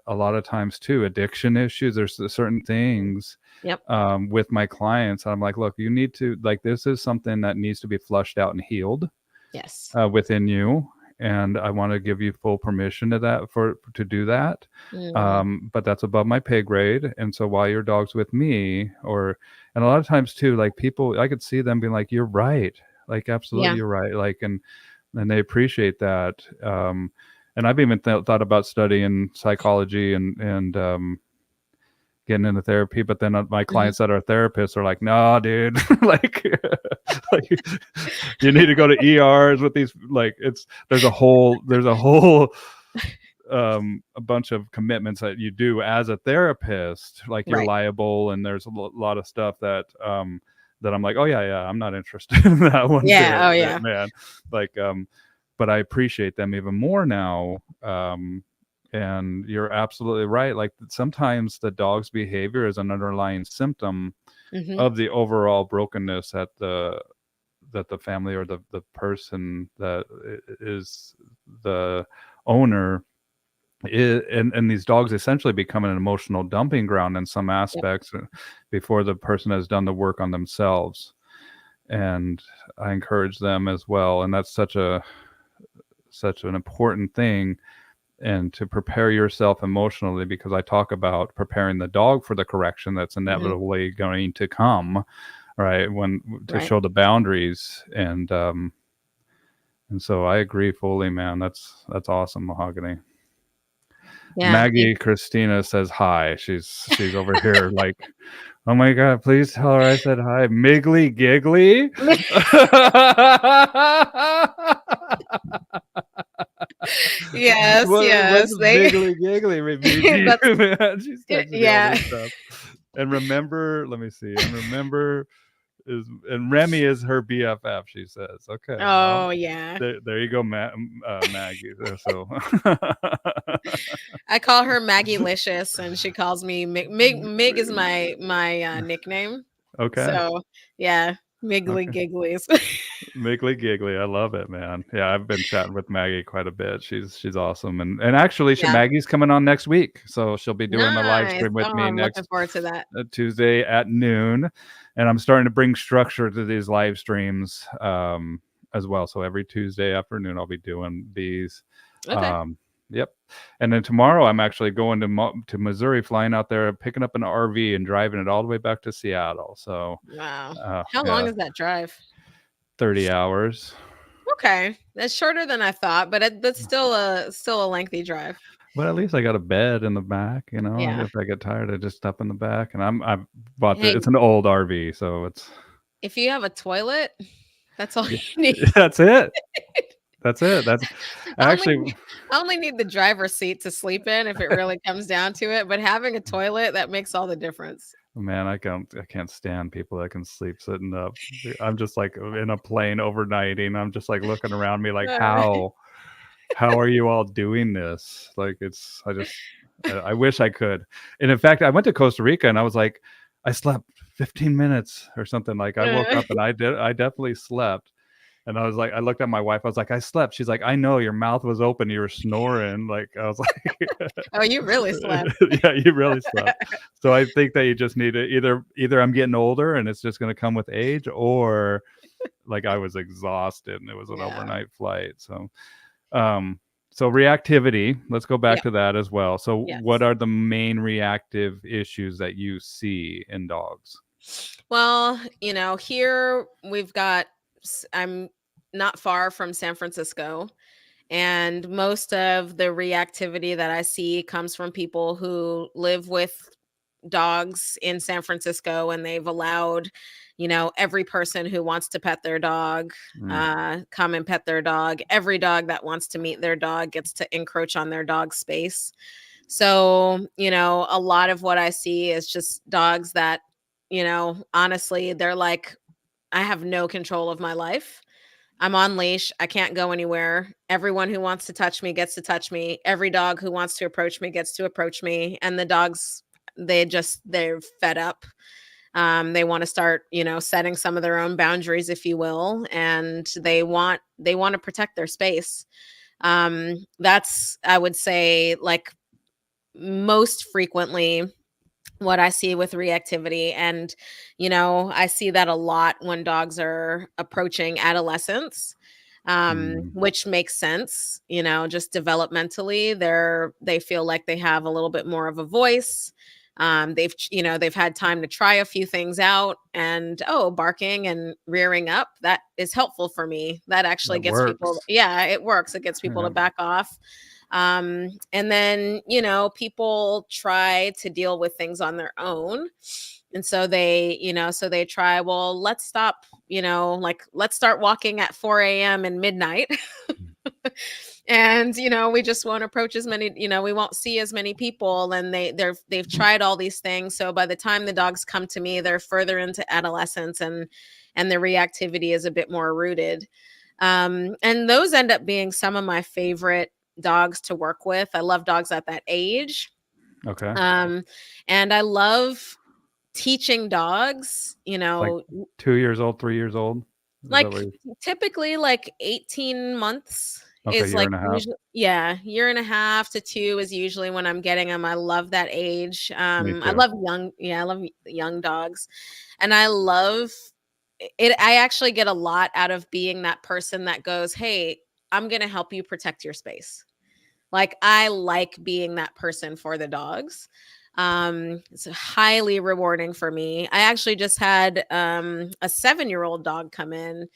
a lot of times too addiction issues. There's certain things Yep. with my clients. I'm like, look, you need to, like, this is something that needs to be flushed out and healed Yes. within you. And I want to give you full permission to do that. Hmm. But that's above my pay grade. And so while your dog's with me, and a lot of times too, like, people, I could see them being like, you're right. Like, absolutely, Yeah. you're right. Like, and they appreciate that. And I've even thought about studying psychology and getting into therapy, but then my Hmm. clients that are therapists are like, "No, dude, like, like, you need to go to ERs with these." Like, there's a whole a bunch of commitments that you do as a therapist. Like, you're Right. liable, and there's a lot of stuff that I'm like, "Oh yeah, yeah, I'm not interested in that one Yeah. Oh, bit, yeah. man." Like, but I appreciate them even more now. And you're absolutely right. Like, sometimes the dog's behavior is an underlying symptom Hmm. of the overall brokenness that the family or the person that is the owner is, and these dogs essentially become an emotional dumping ground in some Yep. aspects before the person has done the work on themselves. And I encourage them as well. And that's such an important thing. and to prepare yourself emotionally, because I talk about preparing the dog for the correction that's Mhm. inevitably going to come, right? When to Right. show the boundaries, and so I agree fully, man. That's awesome, Mahogany. Yeah. Maggie Christina says hi. She's over here like, oh my god, please tell her I said hi. Miggly Giggly. Yes, What's yes. They Miggly Giggly mean to that's you, man? She's texting me all yeah. this stuff. And remember, let me see. And remember and Remy is her BFF. She says, okay, well, Oh, yeah. there you go, Maggie. So I call her Maggie Licious, and she calls me Mig is my nickname. okay. So, yeah, Miggly Okay. Gigglies. Miggly Giggly. I love it, man. Yeah, I've been chatting with Maggie quite a bit. She's awesome. And actually Yeah. Maggie's coming on next week. So she'll be doing a live Nice. stream with Oh, me I'm looking next forward to that. Tuesday at noon. And I'm starting to bring structure to these live streams as well. So every Tuesday afternoon I'll be doing these. Okay. Um Yep. And then tomorrow I'm actually going to Missouri, flying out there, picking up an RV and driving it all the way back to Seattle. So Wow. How long yeah, is that drive? 30 hours. Okay. That's shorter than I thought, but that's still a lengthy drive. But at least I got a bed in the back, you know. Yeah. If I get tired, I just step in the back, and I've bought Hey, it's an old RV, so it's if you have a toilet, that's all yeah, you need. that's it. That's it. That's I only actually, need I only need the driver's seat to sleep in if it really comes down to it, but having a toilet, that makes all the difference. man, I can't stand people that can sleep sitting up. I'm just like in a plane overnighting. I'm just like looking around me like, Uh, how are you all doing this? Like I wish I could. And in fact, I went to Costa Rica and I was like, I slept 15 minutes or something. Like I woke uh, up and I definitely slept. And I was like, I looked at my wife. I was like, I slept. She's like, I know your mouth was open. You were snoring. Like I was like, oh, you really slept. yeah, you really slept. So I think that you just need to either I'm getting older and it's just going to come with age, or like I was exhausted and it was an Yeah. overnight flight. Um, so reactivity, let's go back Yep. to that as well. So what Yes. are the main reactive issues that you see in dogs? Well, here we've got I'm not far from San Francisco, and most of the reactivity that I see comes from people who live with dogs in San Francisco, and they've allowed, every person who wants to pet their dog, Mm, come and pet their dog. Every dog that wants to meet their dog gets to encroach on their dog's space. So, a lot of what I see is just dogs that, honestly, they're like, I have no control of my life. I'm on leash. I can't go anywhere. Everyone who wants to touch me gets to touch me. Every dog who wants to approach me gets to approach me. And the dogs, they're fed up. They want to start, setting some of their own boundaries, if you will, and they want to protect their space. That's, I would say, like, most frequently what I see with reactivity. And, I see that a lot when dogs are approaching adolescence, mm, which makes sense, just developmentally. They feel like they have a little bit more of a voice. They've had time to try a few things out, and barking and rearing up, that is helpful for me. That actually that gets people, works. yeah, it works. It gets people to Yeah. back off. And then, people try to deal with things on their own. And so they try, well, let's stop, like, let's start walking at 4 a.m. and midnight. And, we just won't approach as many, we won't see as many people. And they've tried all these things. So by the time the dogs come to me, they're further into adolescence, and the reactivity is a bit more rooted. And those end up being some of my favorite dogs to work with. I love dogs at that age. Okay. Um, and I love teaching dogs, Like 2 years old, 3 years old. Is that like what typically like 18 months okay, is year like and a half. usually, yeah, year and a half to 2 is usually when I'm getting them. I love that age. Me I too. love I love young dogs. And I love it. I actually get a lot out of being that person that goes, "Hey, I'm going to help you protect your space." Like, I like being that person for the dogs. It's highly rewarding for me. I actually just had a 7-year-old dog come in,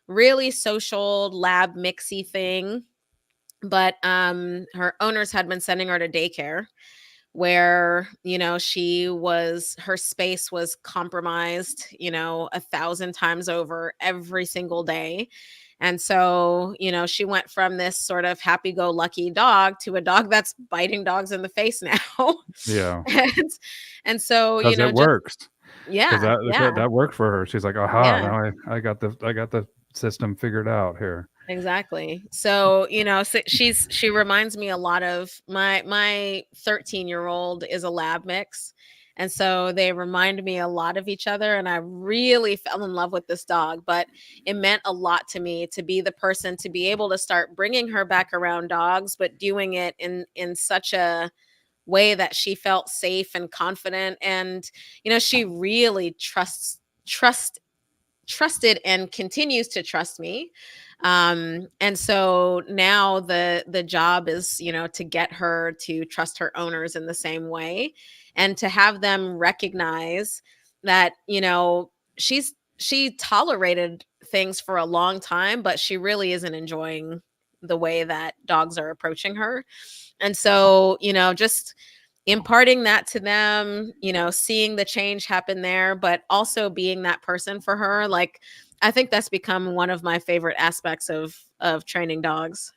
really social lab mixy thing, but her owners had been sending her to daycare where, her space was compromised, 1,000 times over every single day. And so, she went from this sort of happy go lucky dog to a dog that's biting dogs in the face now. Yeah. and, and so, 'Cause it just, works. 'Cause yeah, that yeah, that worked for her. She's like, "Aha, yeah. now I got the system figured out here." Exactly. So, so she reminds me a lot of my 13-year-old is a lab mix. And so they remind me a lot of each other, and I really fell in love with this dog, but it meant a lot to me to be the person to be able to start bringing her back around dogs, but doing it in such a way that she felt safe and confident. And she really trusted and continues to trust me. And so now the job is, to get her to trust her owners in the same way, and to have them recognize that, she tolerated things for a long time, but she really isn't enjoying the way that dogs are approaching her. And so, just imparting that to them, seeing the change happen there, but also being that person for her. Like, I think that's become one of my favorite aspects of training dogs.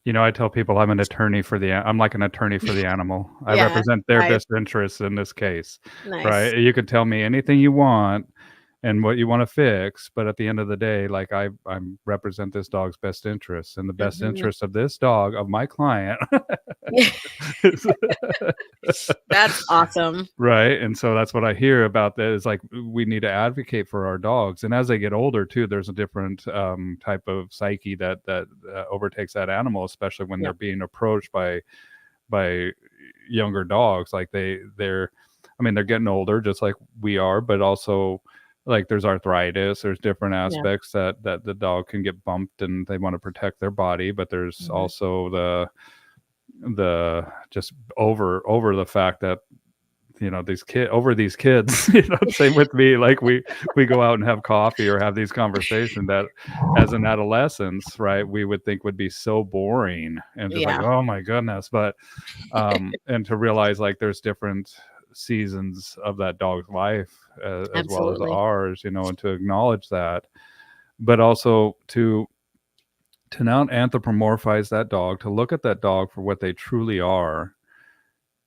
I tell people I'm like an attorney for the animal. I Yeah, represent their nice, best interests in this case, nice. right? You could tell me anything you want and what you wanna fix, but at the end of the day, like, I'm represent this dog's best interests, and the best Mhm. interest of this dog, of my client Yeah, is that's awesome. right, and so that's what I hear about that is, like, we need to advocate for our dogs, and as they get older too, there's a different, type of psyche that overtakes that animal, especially when they're Yep, being approached by younger dogs, like, they're I mean, they're getting older just like we are, but also, like, there's arthritis, there's different yeah, aspects that the dog can get bumped and they wanna protect their body, but there's mhm, also the just over the fact that these kids same with me, like we go out and have coffee or have these conversations that as an adolescence, right, we would think would be so boring and just like, yeah, oh my goodness, but and to realize like there's different seasons of that dog's life, as well as absolutely. ours, and to acknowledge that, but also to not anthropomorphize that dog, to look at that dog for what they truly are.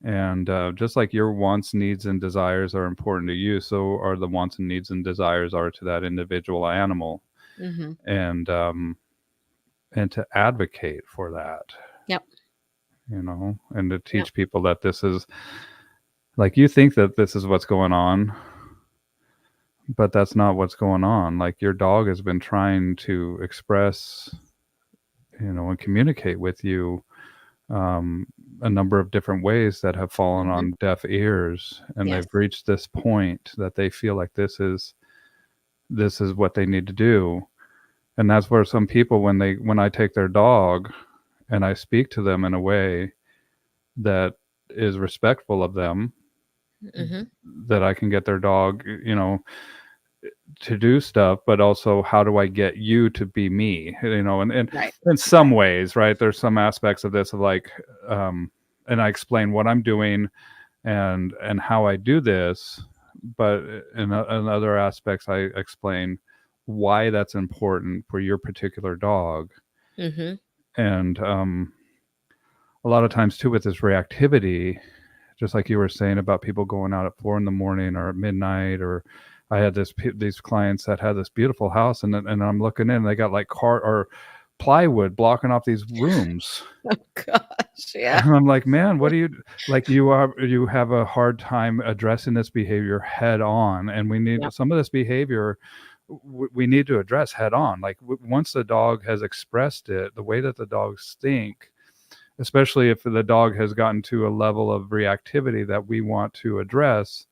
And just like your wants, needs, and desires are important to you, so are the wants and needs and desires are to that individual animal. Mhm. And and to advocate for that, Yep, and to yep, teach people that this is like you think that this is what's going on, but that's not what's going on. Like your dog has been trying to express, and communicate with you um, a number of different ways that have fallen mhm, on deaf ears, and yes, they've reached this point that they feel like this is what they need to do. And that's where some people, when I take their dog and I speak to them in a way that is respectful of them, mhm, that I can get their dog, to do stuff, but also how do I get you to be me? And right, in some right, ways, right? There's some aspects of this of like, and I explain what I'm doing and how I do this, but in other aspects, I explain why that's important for your particular dog. mhm, And a lot of times too with this reactivity, just like you were saying about people going out at 4 in the morning or at midnight, or I had these clients that had this beautiful house, and I'm looking in, and they got like car or plywood blocking off these rooms. gosh, yeah, And I'm like, man, what do you like? You have a hard time addressing this behavior head on, and we need yep, some of this behavior. We need to address head on. Like once the dog has expressed it, the way that the dogs think, especially if the dog has gotten to a level of reactivity that we want to address,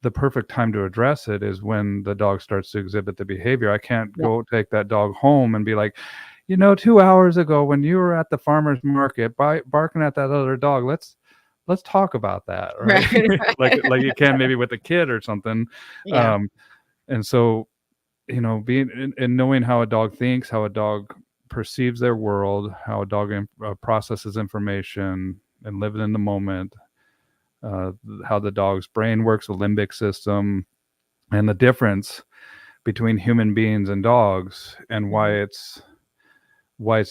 the perfect time to address it is when the dog starts to exhibit the behavior. I can't yep, go take that dog home and be like, 2 hours ago when you were at the farmer's market barking at that other dog, let's talk about that, right? Right, Like you can maybe with a kid or something. yeah. And so, being and knowing how a dog thinks, how a dog perceives their world, how a dog processes information and living in the moment, uh, how the dog's brain works, the limbic system, and the difference between human beings and dogs, and Mhm. why it's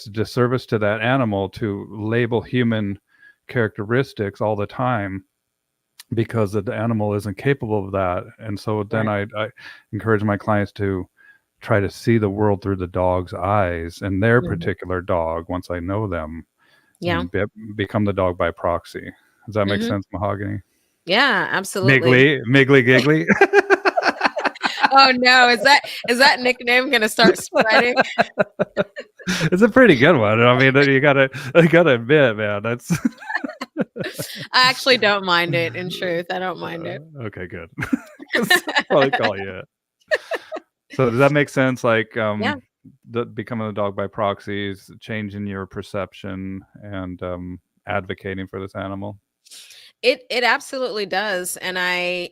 a disservice to that animal to label human characteristics all the time, because the animal isn't capable of that. And so then Right. I encourage my clients to try to see the world through the dog's eyes and their Mhm. particular dog once I know them, Yeah. and become the dog by proxy. Does that make Mhm. sense, Mahogany? Yeah, absolutely. Miggly Giggly. Oh, no, is that nickname gonna start spreading? It's a pretty good one. I mean, you gotta admit, man, that's I actually don't mind it, in truth, I don't mind it. okay, good. 'Cause I'll probably call you it. So does that make sense? Like, Yeah. becoming a dog by proxies, changing your perception, and advocating for this animal. It absolutely does, and I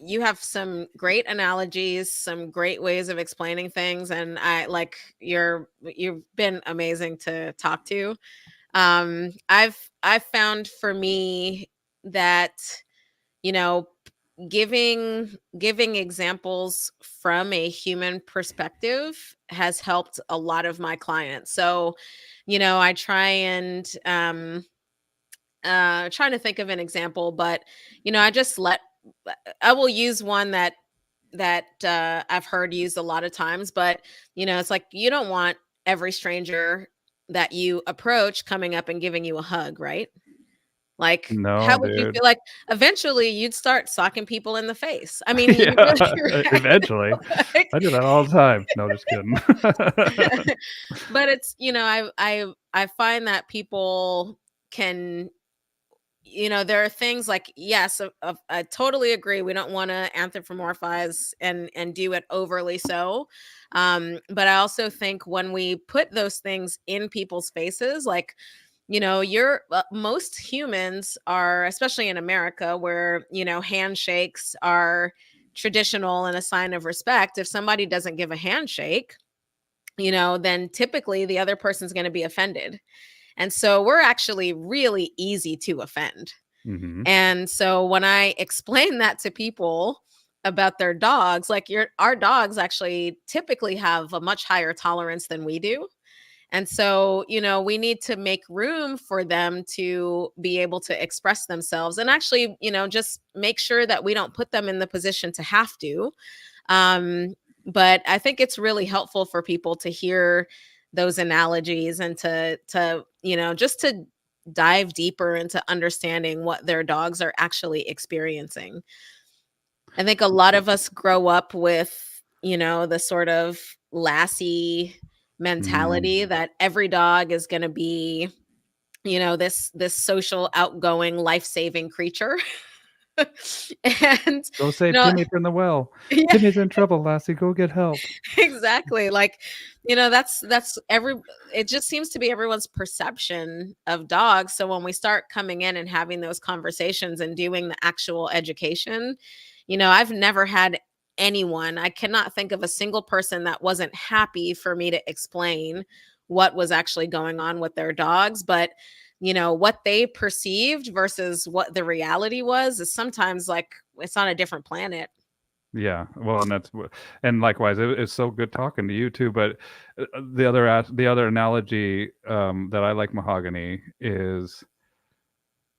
you have some great analogies, some great ways of explaining things, and you've been amazing to talk to. I've found for me that, you know, giving examples from a human perspective has helped a lot of my clients. So, I try and trying to think of an example, but I just let I will use one that I've heard used a lot of times, but it's like you don't want every stranger that you approach coming up and giving you a hug, right? Like, how No, would you dude. feel? Like, eventually you'd start socking people in the face. I mean, you Yeah, really right? eventually. Like, I do that all the time. No, just kidding. but it's, I find that people can, there are things like, yes, I totally agree. We don't want to anthropomorphize and do it overly so. But I also think when we put those things in people's faces, like, most humans are, especially in America, where handshakes are traditional and a sign of respect. If somebody doesn't give a handshake, then typically the other person's going to be offended. And so we're actually really easy to offend. Mhm. And so when I explain that to people about their dogs, like, our dogs actually typically have a much higher tolerance than we do. And so, we need to make room for them to be able to express themselves, and actually, just make sure that we don't put them in the position to have to. Um, but I think it's really helpful for people to hear those analogies and just to dive deeper into understanding what their dogs are actually experiencing. I think a lot of us grow up with, the sort of lassie Mm. mentality that every dog is going to be, this social, outgoing, life-saving creature. And Go you save know, Timmy from the well. yeah, Timmy's in trouble, Lassie, go get help. exactly. Like, that's it just seems to be everyone's perception of dogs. So when we start coming in and having those conversations and doing the actual education, I've never had anyone, I cannot think of a single person that wasn't happy for me to explain what was actually going on with their dogs. But what they perceived versus what the reality was is sometimes like it's on a different planet. Yeah, well, and likewise, it's so good talking to you too, but, the other analogy, that I like, Mahogany, is,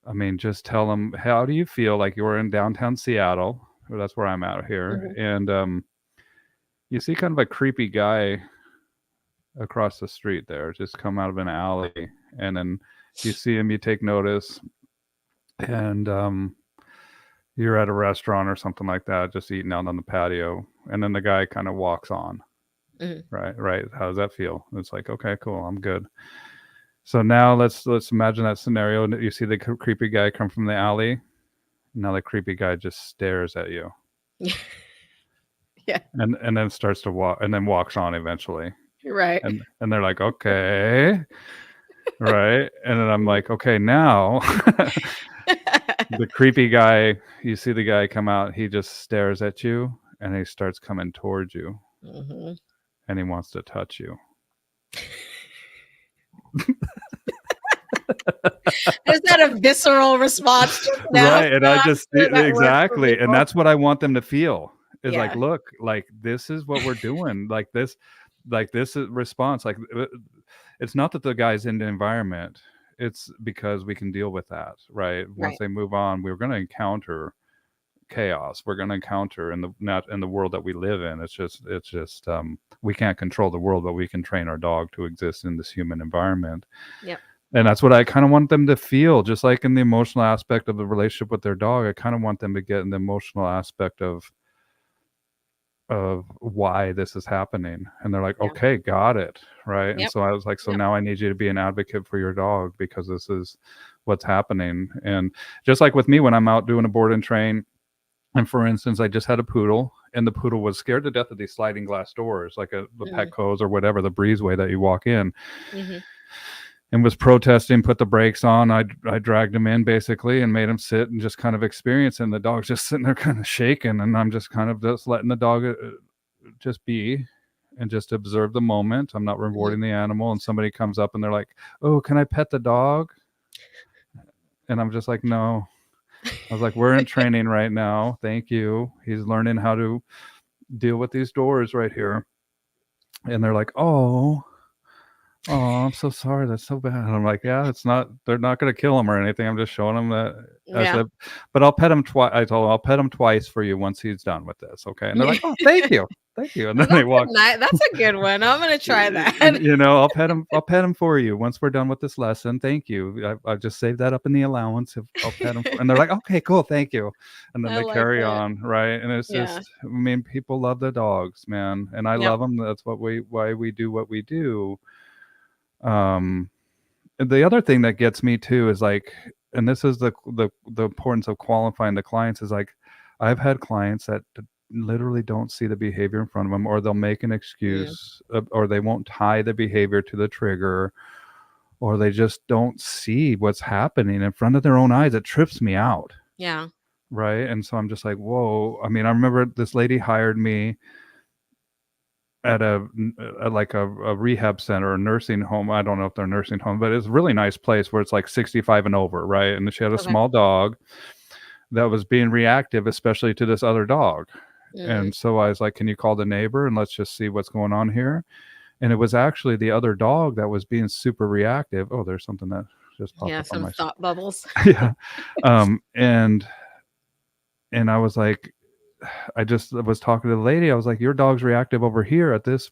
I mean, just tell them, "How do you feel?" Like, you're in downtown Seattle, or that's where I'm out here, Mhm. and, you see kind of a creepy guy across the street there, just come out of an alley, and then you see him, you take notice, and, you're at a restaurant or something like that, just eating out on the patio, and then the guy kinda walks on. Mhm. Right, right. How does that feel? It's like, okay, cool, I'm good. So now let's imagine that scenario. You see the creepy guy come from the alley. Now the creepy guy just stares at you, Yeah. and then starts to walk, and then walks on eventually. Right. And they're like, "Okay." Right? And then I'm like, "Okay, now." The creepy guy, you see the guy come out, he just stares at you, and he starts coming towards you, Mhm. and he wants to touch you. Is that a visceral response just now? Right, and So I I'm just sure that works for exactly, and people. that's what I want them to feel, is like, Yeah, "Look, like, this is what we're doing, like, this is response, like, it's not that the guy's in the environment, it's because we can deal with that, right? Once right. they move on, we're gonna encounter chaos, we're gonna encounter in the not in the world that we live in, we can't control the world, but we can train our dog to exist in this human environment. Yep. And that's what I kind of want them to feel, just like in the emotional aspect of the relationship with their dog. I kind of want them to get in the emotional aspect of why this is happening. And they're like, Yeah. okay, got it. Right. And Yep. so I was like, so Yep. now I need you to be an advocate for your dog because this is what's happening. And just like with me, when I'm out doing a board and train, and for instance, I just had a poodle, and the poodle was scared to death of these sliding glass doors, like the Mm. Petco's or whatever, the breezeway that you walk in, Mhm. and was protesting, put the brakes on. I dragged him in basically and made him sit and just kind of experience it. And the dog's just sitting there kind of shaking, and I'm just kind of just letting the dog just be and just observe the moment. I'm not Mhm. rewarding the animal. And somebody comes up and they're like, "Oh, can I pet the dog?" And I'm just like, "No." I was like, "We're in training right now. Thank you. He's learning how to deal with these doors right here." And they're like, "Oh, I'm so sorry. That's so bad." And I'm like, "Yeah, it's not. They're not going to kill him or anything. I'm just showing him that." I Yeah. said, "But I'll pet him twice." I told him, "I'll pet him twice for you once he's done with this, okay?" And they're like, "Oh, thank you." And then they walk. That's a good one. I'm gonna try that. You know, I'll pet him. I'll pet him for you once we're done with this lesson. Thank you. I've just saved that up in the allowance. I'll pet him, and they're like, "Okay, cool, thank you." And then I they like carry that. on, right? And it's Yeah. just, I mean, people love the dogs, man, and I Yep. love them. That's why we do what we do. Um, the other thing that gets me too is like, and this is the importance of qualifying the clients, is like, I've had clients that literally don't see the behavior in front of them, or they'll make an Mm. excuse, or they won't tie the behavior to the trigger, or they just don't see what's happening in front of their own eyes. It trips me out, Yeah. right? And so I'm just like, whoa. I mean, I remember this lady hired me at a rehab center or nursing home. I don't know if they're nursing home, but it's a really nice place where it's like 65 and over, right? And she had a Okay. small dog that was being reactive, especially to this other dog. Mm. And so I was like, "Can you call the neighbor and let's just see what's going on here?" And it was actually the other dog that was being super reactive. Oh, there's something that just popped Yeah, up on some my thought bubbles. yeah. Um, and and I was like, I just was talking to the lady. I was like, "Your dog's reactive over here at this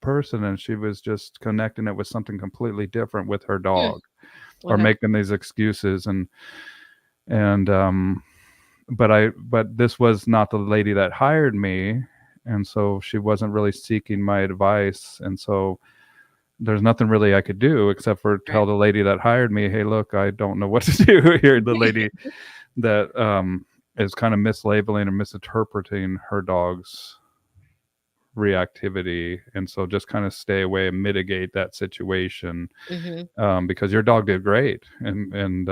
person," and she was just connecting it with something completely different with her Hmm. dog, or Okay. making these excuses. And but this was not the lady that hired me, and so she wasn't really seeking my advice, and so there's nothing really I could do except for tell Right. the lady that hired me, "Hey, look, I don't know what to do here." The lady that is kind of mislabeling and misinterpreting her dog's reactivity, and so just kind of stay away and mitigate that situation, Mhm. because your dog did great, and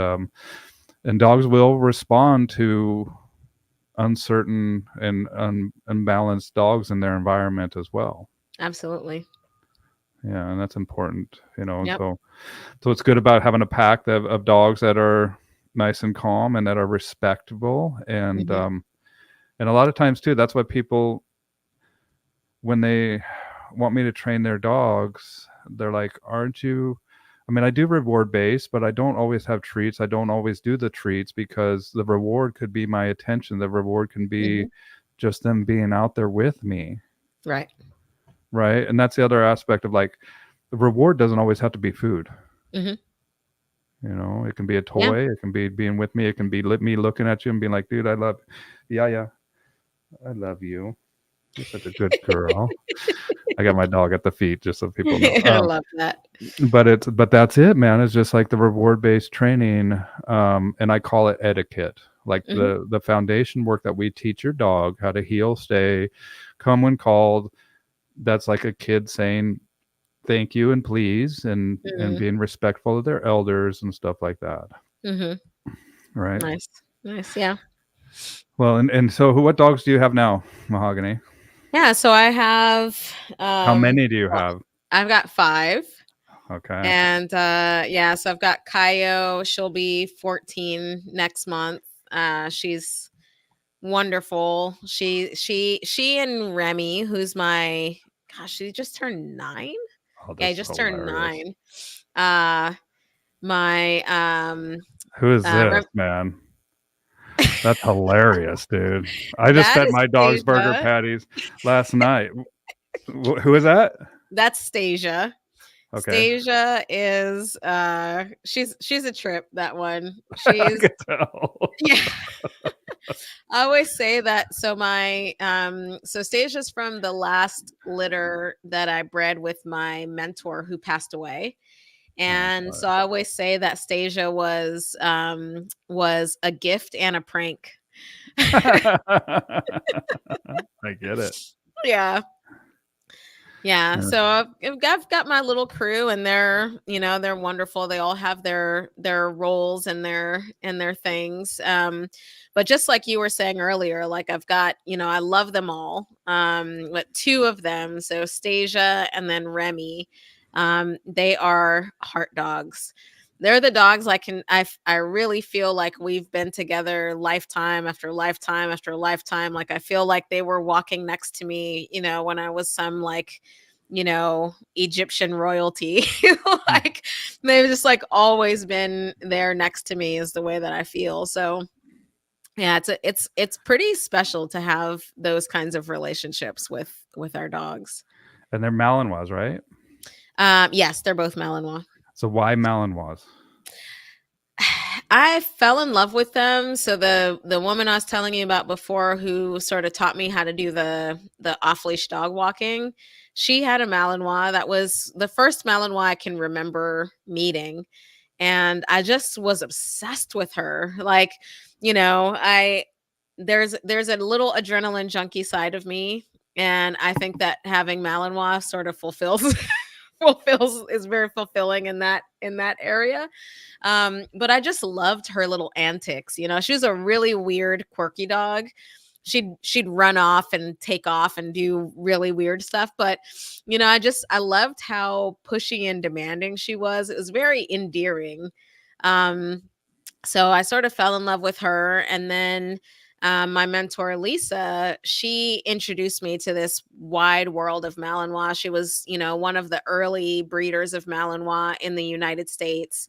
dogs will respond to uncertain and unbalanced dogs in their environment as well. Absolutely. Yeah, and that's important, and Yep. so it's good about having a pack of dogs that are nice and calm and that are respectable, Mhm. and a lot of times too, that's what people, when they want me to train their dogs, they're like, "Aren't you?" I mean, I do reward based, but I don't always have treats. I don't always do the treats because the reward could be my attention. The reward can be Mhm. just them being out there with me, Right. right? And that's the other aspect of, like, the reward doesn't always have to be food. Mhm. It can be a Yeah. toy. It can be being with me. It can be me looking at you and being like, "Dude, I love, yeah, yeah, I love you. You're such a good girl." I got my dog at the feet, just so people know. I love that. But that's it, man. It's just like the reward based training, and I call it etiquette. Like Mhm. the foundation work that we teach your dog how to heel, stay, come when called. That's like a kid saying, thank you and please and Mm, being respectful of their elders and stuff like that, mhm. right? Nice. Nice, yeah. Well, and so what dogs do you have now, Mahogany? Yeah, so I have, How many do you well, have? I've got 5, Okay. and, yeah, so I've got Kaio, she'll be 14 next month. She's wonderful. She and Remy, who's my gosh, she just turned 9? Oh, Yeah, he that's just turned hilarious. 9. Uh, my, Who is this, Rem man? That's hilarious, dude. I just that fed is my dog's burger Stasia. patties last night. Who is that? That's Stasia. Okay. Stasia is, she's a trip, that one. I She's could tell. yeah. I always say that so my, so Stasia's from the last litter that I bred with my mentor who passed away. Oh, And sorry. so I always say that Stasia was a gift and a prank. I get it. Yeah. Yeah, Yeah. so I've got my little crew, and they're wonderful. They all have their roles and their things. But just like you were saying earlier, like I've got, I love them all. But 2 of them, so Stasia and then Remy, they are heart dogs. They're the dogs I really feel like we've been together lifetime after lifetime after lifetime. Like I feel like they were walking next to me, when I was some like, Egyptian royalty. Mm. Like they've just like always been there next to me is the way that I feel. So yeah, it's pretty special to have those kinds of relationships with our dogs. And they're Malinois, right? Yes, they're both Malinois. So why Malinois? I fell in love with them. So the woman I was telling you about before, who sort of taught me how to do the off leash dog walking, she had a Malinois. That was the first Malinois I can remember meeting, and I just was obsessed with her. Like, I there's a little adrenaline junkie side of me, and I think that having Malinois sort of fulfills fulfills is very fulfilling in that area. But I just loved her little antics. She was a really weird, quirky dog. She'd run off and take off and do really weird stuff. But I loved how pushy and demanding she was. It was very endearing. Um, so I sort of fell in love with her. And then my mentor, Lisa, she introduced me to this wide world of Malinois. She was, one of the early breeders of Malinois in the United States.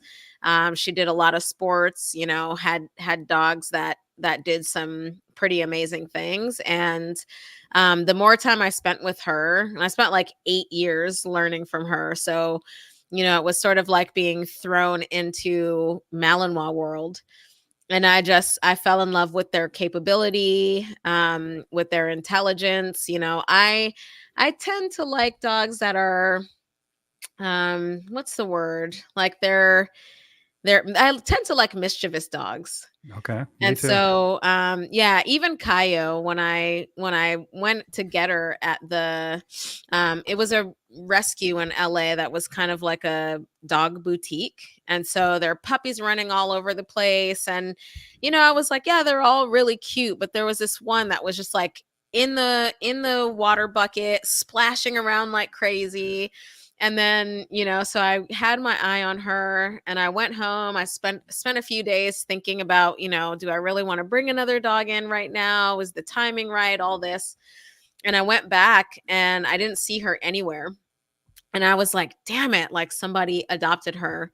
She did a lot of sports, had dogs that did some pretty amazing things. And the more time I spent with her, and I spent like 8 years learning from her. So it was sort of like being thrown into Malinois world. And I fell in love with their capability, with their intelligence. I tend to like dogs that are, what's the word? Like I tend to like mischievous dogs. Okay, me And too. so, yeah, even Kaio, when I went to get her at it was a rescue in LA that was kind of like a dog boutique, and so there are puppies running all over the place, and I was like, yeah, they're all really cute, but there was this one that was just like in the water bucket, splashing around like crazy. And then, so I had my eye on her, and I went home. I spent a few days thinking about, do I really want to bring another dog in right now? Was the timing right? All this. And I went back and I didn't see her anywhere. And I was like, damn it, like somebody adopted her.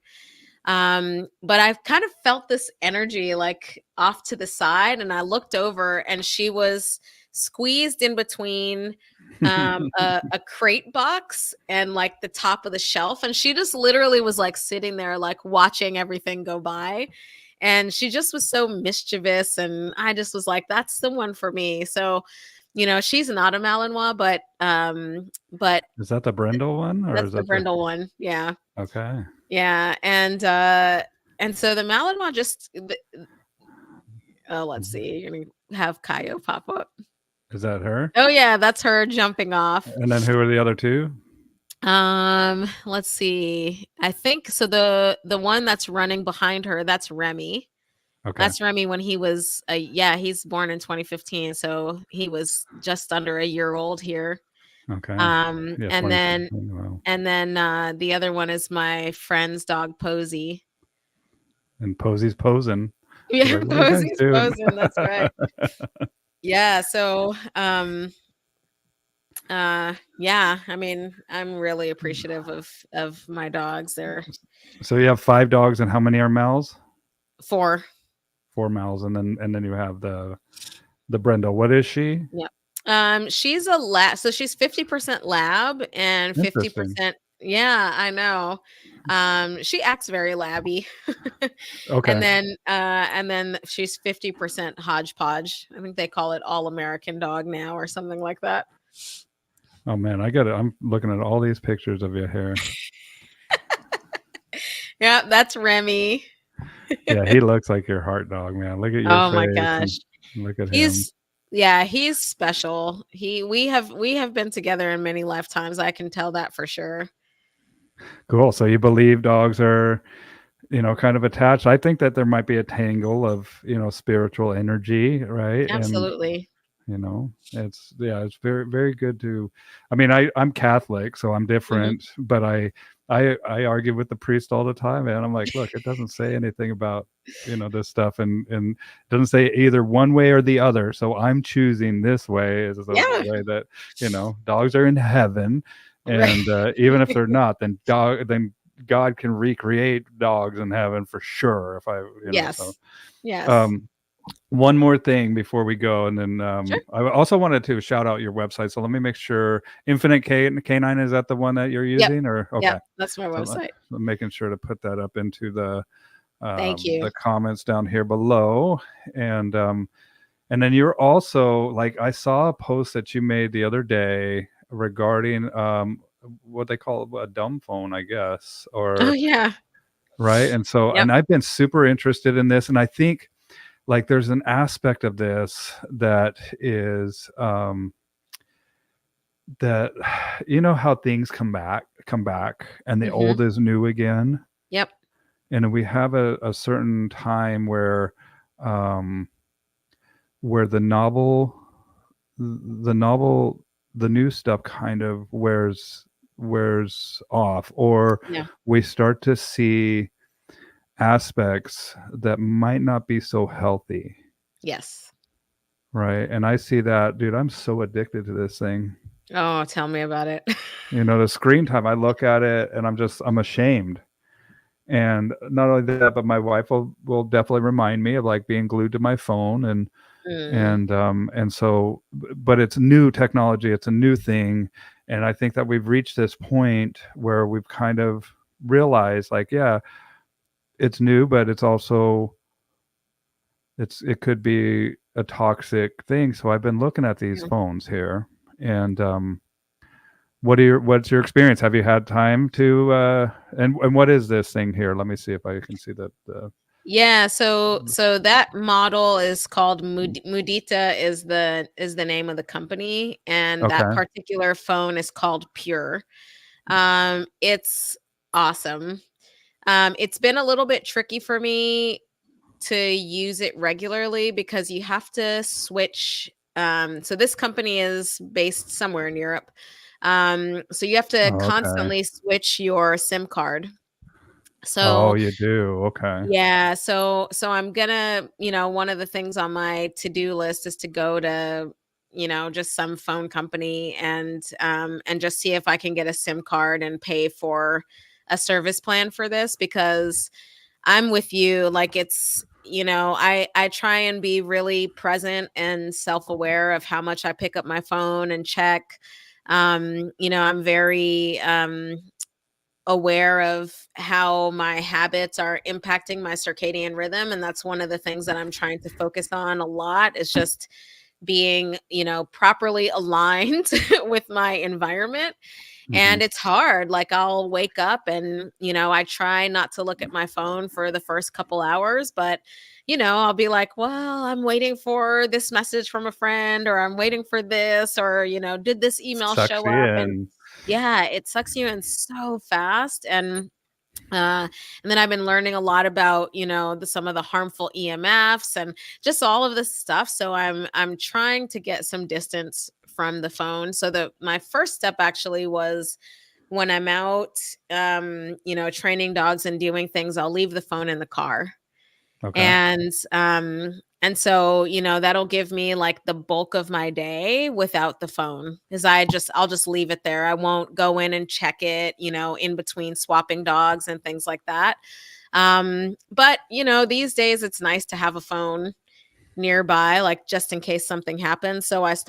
But I've kind of felt this energy like off to the side, and I looked over and she was squeezed in between a crate box and like the top of the shelf, and she just literally was like sitting there like watching everything go by, and she just was so mischievous, and I just was like, that's the one for me. So she's not a Malinois, but Is that the Brindle one, or that's is the that the? Brindle one. Yeah. Okay. Yeah, and so the Malinois oh, let's see, you're gonna have Kaio pop up. Is that her? Oh yeah, that's her jumping off. And then who are the other two? Let's see. I think so the one that's running behind her, that's Remy. Okay. That's Remy when he was yeah, he's born in 2015, so he was just under a year old here. Okay. Yeah, And then 2015. Wow. the other one is my friend's dog Posey. And Posy's posing. She's Yeah, like, "What are you guys Posey's doing?" posing, that's right. Yeah, so yeah, I mean, I'm really appreciative of my dogs. They're So you have 5 dogs, and how many are males? 4. 4 males, and then you have the Brenda. What is she? Yeah. She's a lab, so she's 50% lab and Interesting. 50%. Yeah, I know. She acts very labby. Okay. And then she's 50% hodgepodge. I think they call it all American dog now or something like that. Oh man, I got it. I'm looking at all these pictures of you here. Yeah, that's Remy. Yeah, he looks like your heart dog, man. Look at your Oh my face and gosh. look at him. He's yeah, he's special. We have been together in many lifetimes. I can tell that for sure. Cool. So you believe dogs are, kind of attached. I think that there might be a tangle of, spiritual energy, right? And Absolutely. it's very, very good to. I mean, I'm Catholic, so I'm Mhm. different, but I argue with the priest all the time, and I'm like, look, it doesn't say anything about this stuff, and it doesn't say either one way or the other. So I'm choosing this way is the Yeah. way that dogs are in heaven, Right. and even if they're not, then God can recreate dogs in heaven for sure. If I so. Yes. Yes. Um, one more thing before we go, and then Sure. I also wanted to shout out your website. So let me make sure. Infinite Canine, is that the one that you're Yep. using, or Yep. okay? That's my So website. I'm making sure to put that up into Thank you. the comments down here below, and then you're also like I saw a post that you made the other day regarding what they call a dumb phone, I guess, Oh, or yeah. right. And so, Yep. and I've been super interested in this, and I think like there's an aspect of this that is that how things come back and the old Mhm. is new again, Yep. and we have a certain time um where the novel the new stuff kind of wears off, or Yeah. we start to see aspects that might not be so healthy. Yes. Right, and I see that, dude, I'm so addicted to this thing. Oh, tell me about it. The screen time, I look at it and I'm ashamed. And not only that, but my wife will definitely remind me of, like, being glued to my phone Mm. and so but it's new technology, it's a new thing, and I think that we've reached this point where we've kind of realized, like, yeah, it's new, but it's also it could be a toxic thing, so I've been looking at these Yeah. phones here, and, what's your experience? Have you had time to, and what is this thing here? Let me see if I can see that, Yeah, so that model is called Mudita is the name of the company, and that okay. particular phone is called Pure. It's awesome. It's been a little bit tricky for me to use it regularly because you have to switch. So this company is based somewhere in Europe. So you have to Oh, okay. constantly switch your SIM card. Oh, So you do, okay. yeah, so I'm gonna, one of the things on my to-do list is to go to, just some phone company and just see if I can get a SIM card and pay for a service plan for this because I'm with you. Like I try and be really present and self-aware of how much I pick up my phone and check. I'm very aware of how my habits are impacting my circadian rhythm, and that's one of the things that I'm trying to focus on a lot is just being, properly aligned with my environment. Mhm. And it's hard. Like I'll wake up and, I try not to look at my phone for the first couple hours, but I'll be like, well, I'm waiting for this message from a friend or I'm waiting for this or, did this email Sucks show you up? And in. Yeah, it sucks you in so fast. And then I've been learning a lot about, some of the harmful EMFs and just all of this stuff. So I'm trying to get some distance from the phone. So my first step actually was when I'm out, training dogs and doing things, I'll leave the phone in the car. Okay. And so, that'll give me like the bulk of my day without the phone, because I'll just leave it there. I won't go in and check it, in between swapping dogs and things like that. But these days it's nice to have a phone nearby, like just in case something happens. So I just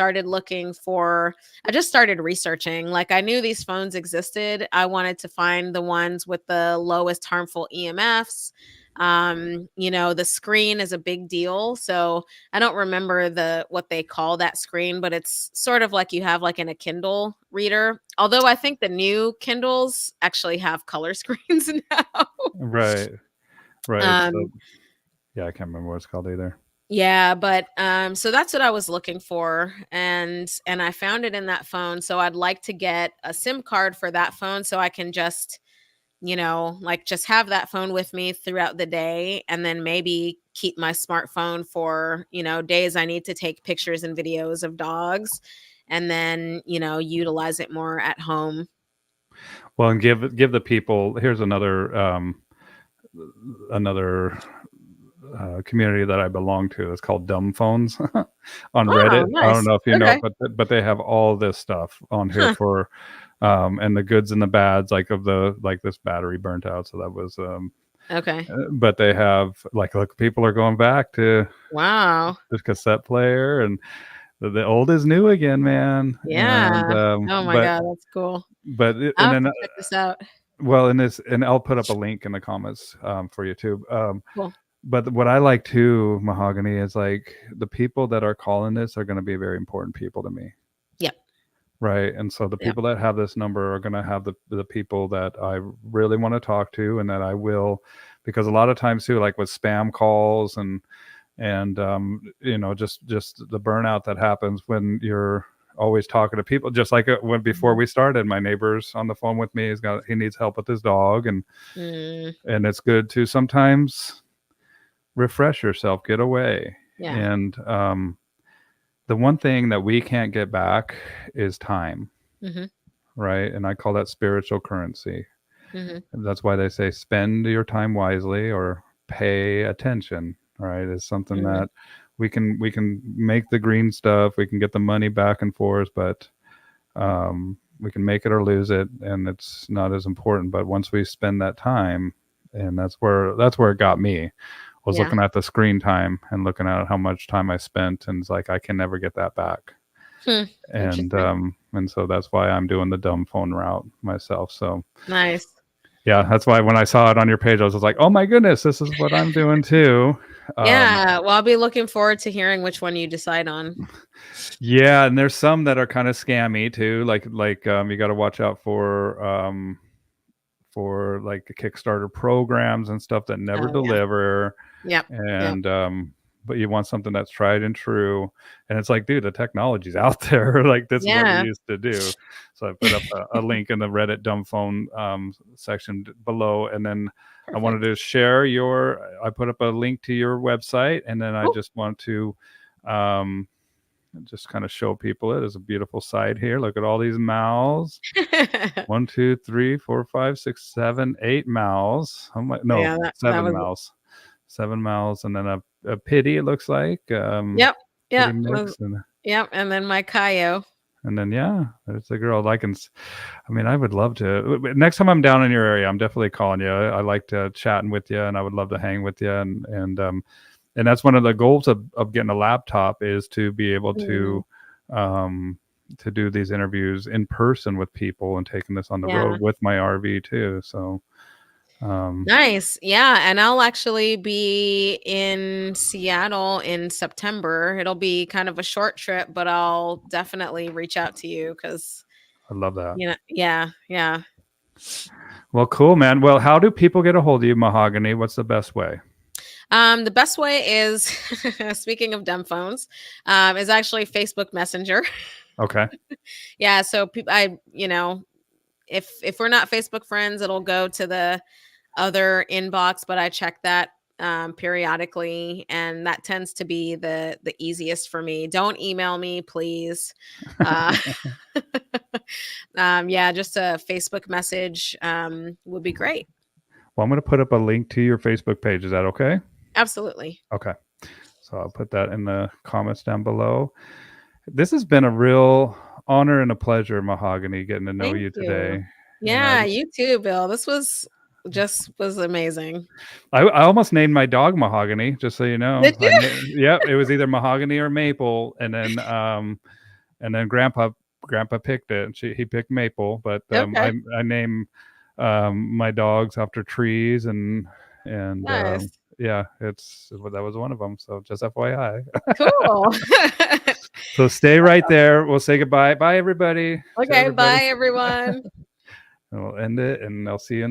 started researching. Like, I knew these phones existed. I wanted to find the ones with the lowest harmful EMFs. The screen is a big deal. So I don't remember what they call that screen, but it's sort of like you have like in a Kindle reader. Although I think the new Kindles actually have color screens now. Right. Right. So um yeah, I can't remember what it's called either. Yeah, but so that's what I was looking for, and I found it in that phone. So I'd like to get a SIM card for that phone so I can just, like just have that phone with me throughout the day, and then maybe keep my smartphone for, days I need to take pictures and videos of dogs, and then, utilize it more at home. Well, and give the people, here's another community that I belong to. It's called Dumb Phones on Oh, Reddit. I don't nice. know if you know, Okay. but they have all this stuff on here Huh. for and the goods and the bads, like of the like this battery burnt out. So that was Okay. but they have like, look, people are going back to Wow. this cassette player, and the old is new again, man. And Yeah. Oh my but God, that's cool. and I'll have then to check this out. well, in this, and I'll put up a link in the comments for you too. Cool. But what I like too, Mahogany, is like the people that are calling this are going to be very important people to me. Yep. Right. And so the Yep. people that have this number are going to have the people that I really want to talk to, and that I will, because a lot of times too, like with spam calls and just the burnout that happens when you're always talking to people, just like when before Mhm. we started, my neighbor's on the phone with me. He needs help with his dog, Mm, and it's good to sometimes refresh yourself, get away. yeah. And the one thing that we can't get back is time, Mhm. right? And I call that spiritual currency. Mhm. And that's why they say spend your time wisely or pay attention, right? It's something Mhm. that we can make the green stuff, we can get the money back and forth, but we can make it or lose it, and it's not as important. But once we spend that time, and that's where it got me, was Yeah. looking at the screen time and looking at how much time I spent, and it's like I can never get that back. Hmm. And Interesting. and so that's why I'm doing the dumb phone route myself. So Nice. yeah, that's why when I saw it on your page, I was just like, oh my goodness, this is what I'm doing too. Um, Yeah. Well, I'll be looking forward to hearing which one you decide on. yeah, and there's some that are kind of scammy too. You got to watch out for like the Kickstarter programs and stuff that never Oh yeah. deliver. Yep. Yep. And but you want something that's tried and true. And it's like, dude, the technology's out there. Like, this is what we Yeah. used to do. So I put up a link in the Reddit dumb phone section below, and then I wanted Perfect. to share I put up a link to your website, and then I Cool. just want to um just kind of show people it is a beautiful site here. Look at all these mouths. One, two, three, four, five, six, seven, 8 mouths. Oh my, no, Yeah. That seven was. mouths. 7 mouths, and then a pity. It looks like Yep. pity Yep. mix, Yep. And then my Kaio. and then yeah, there's a girl. I mean, I would love to. Next time I'm down in your area, I'm definitely calling you. I like to chatting with you, and I would love to hang with you. And that's one of the goals of getting a laptop, is to be able Mm, um, to do these interviews in person with people, and taking this on the yeah. road with my RV too. So um, Nice. Yeah. And I'll actually be in Seattle in September. It'll be kind of a short trip, but I'll definitely reach out to you because, I love that. yeah. Yeah. Well, cool, man. Well, how do people get a hold of you, Mahogany? What's the best way? The best way is, speaking of dumb phones, is actually Facebook Messenger. Okay. Yeah. So if we're not Facebook friends, it'll go to the other inbox, but I check that periodically, and that tends to be the easiest for me. Don't email me, please. Uh, yeah, just a Facebook message would be great. Well, I'm going to put up a link to your Facebook page. Is that okay? Absolutely. Okay. So I'll put that in the comments down below. This has been a real honor and a pleasure, Mahogany, getting to know Thank you you. today. Yeah, you too, Bill. This was amazing. I almost named my dog Mahogany, just so you know. Did you? Yeah, it was either Mahogany or Maple, and then Grandpa picked it. And he picked Maple, but Okay. I name my dogs after trees and Nice. yeah, that was one of them. So just FYI. Cool. So stay right there. We'll say goodbye. Bye, everybody. To Okay, everybody. bye everyone. And we'll end it, and I'll see you in the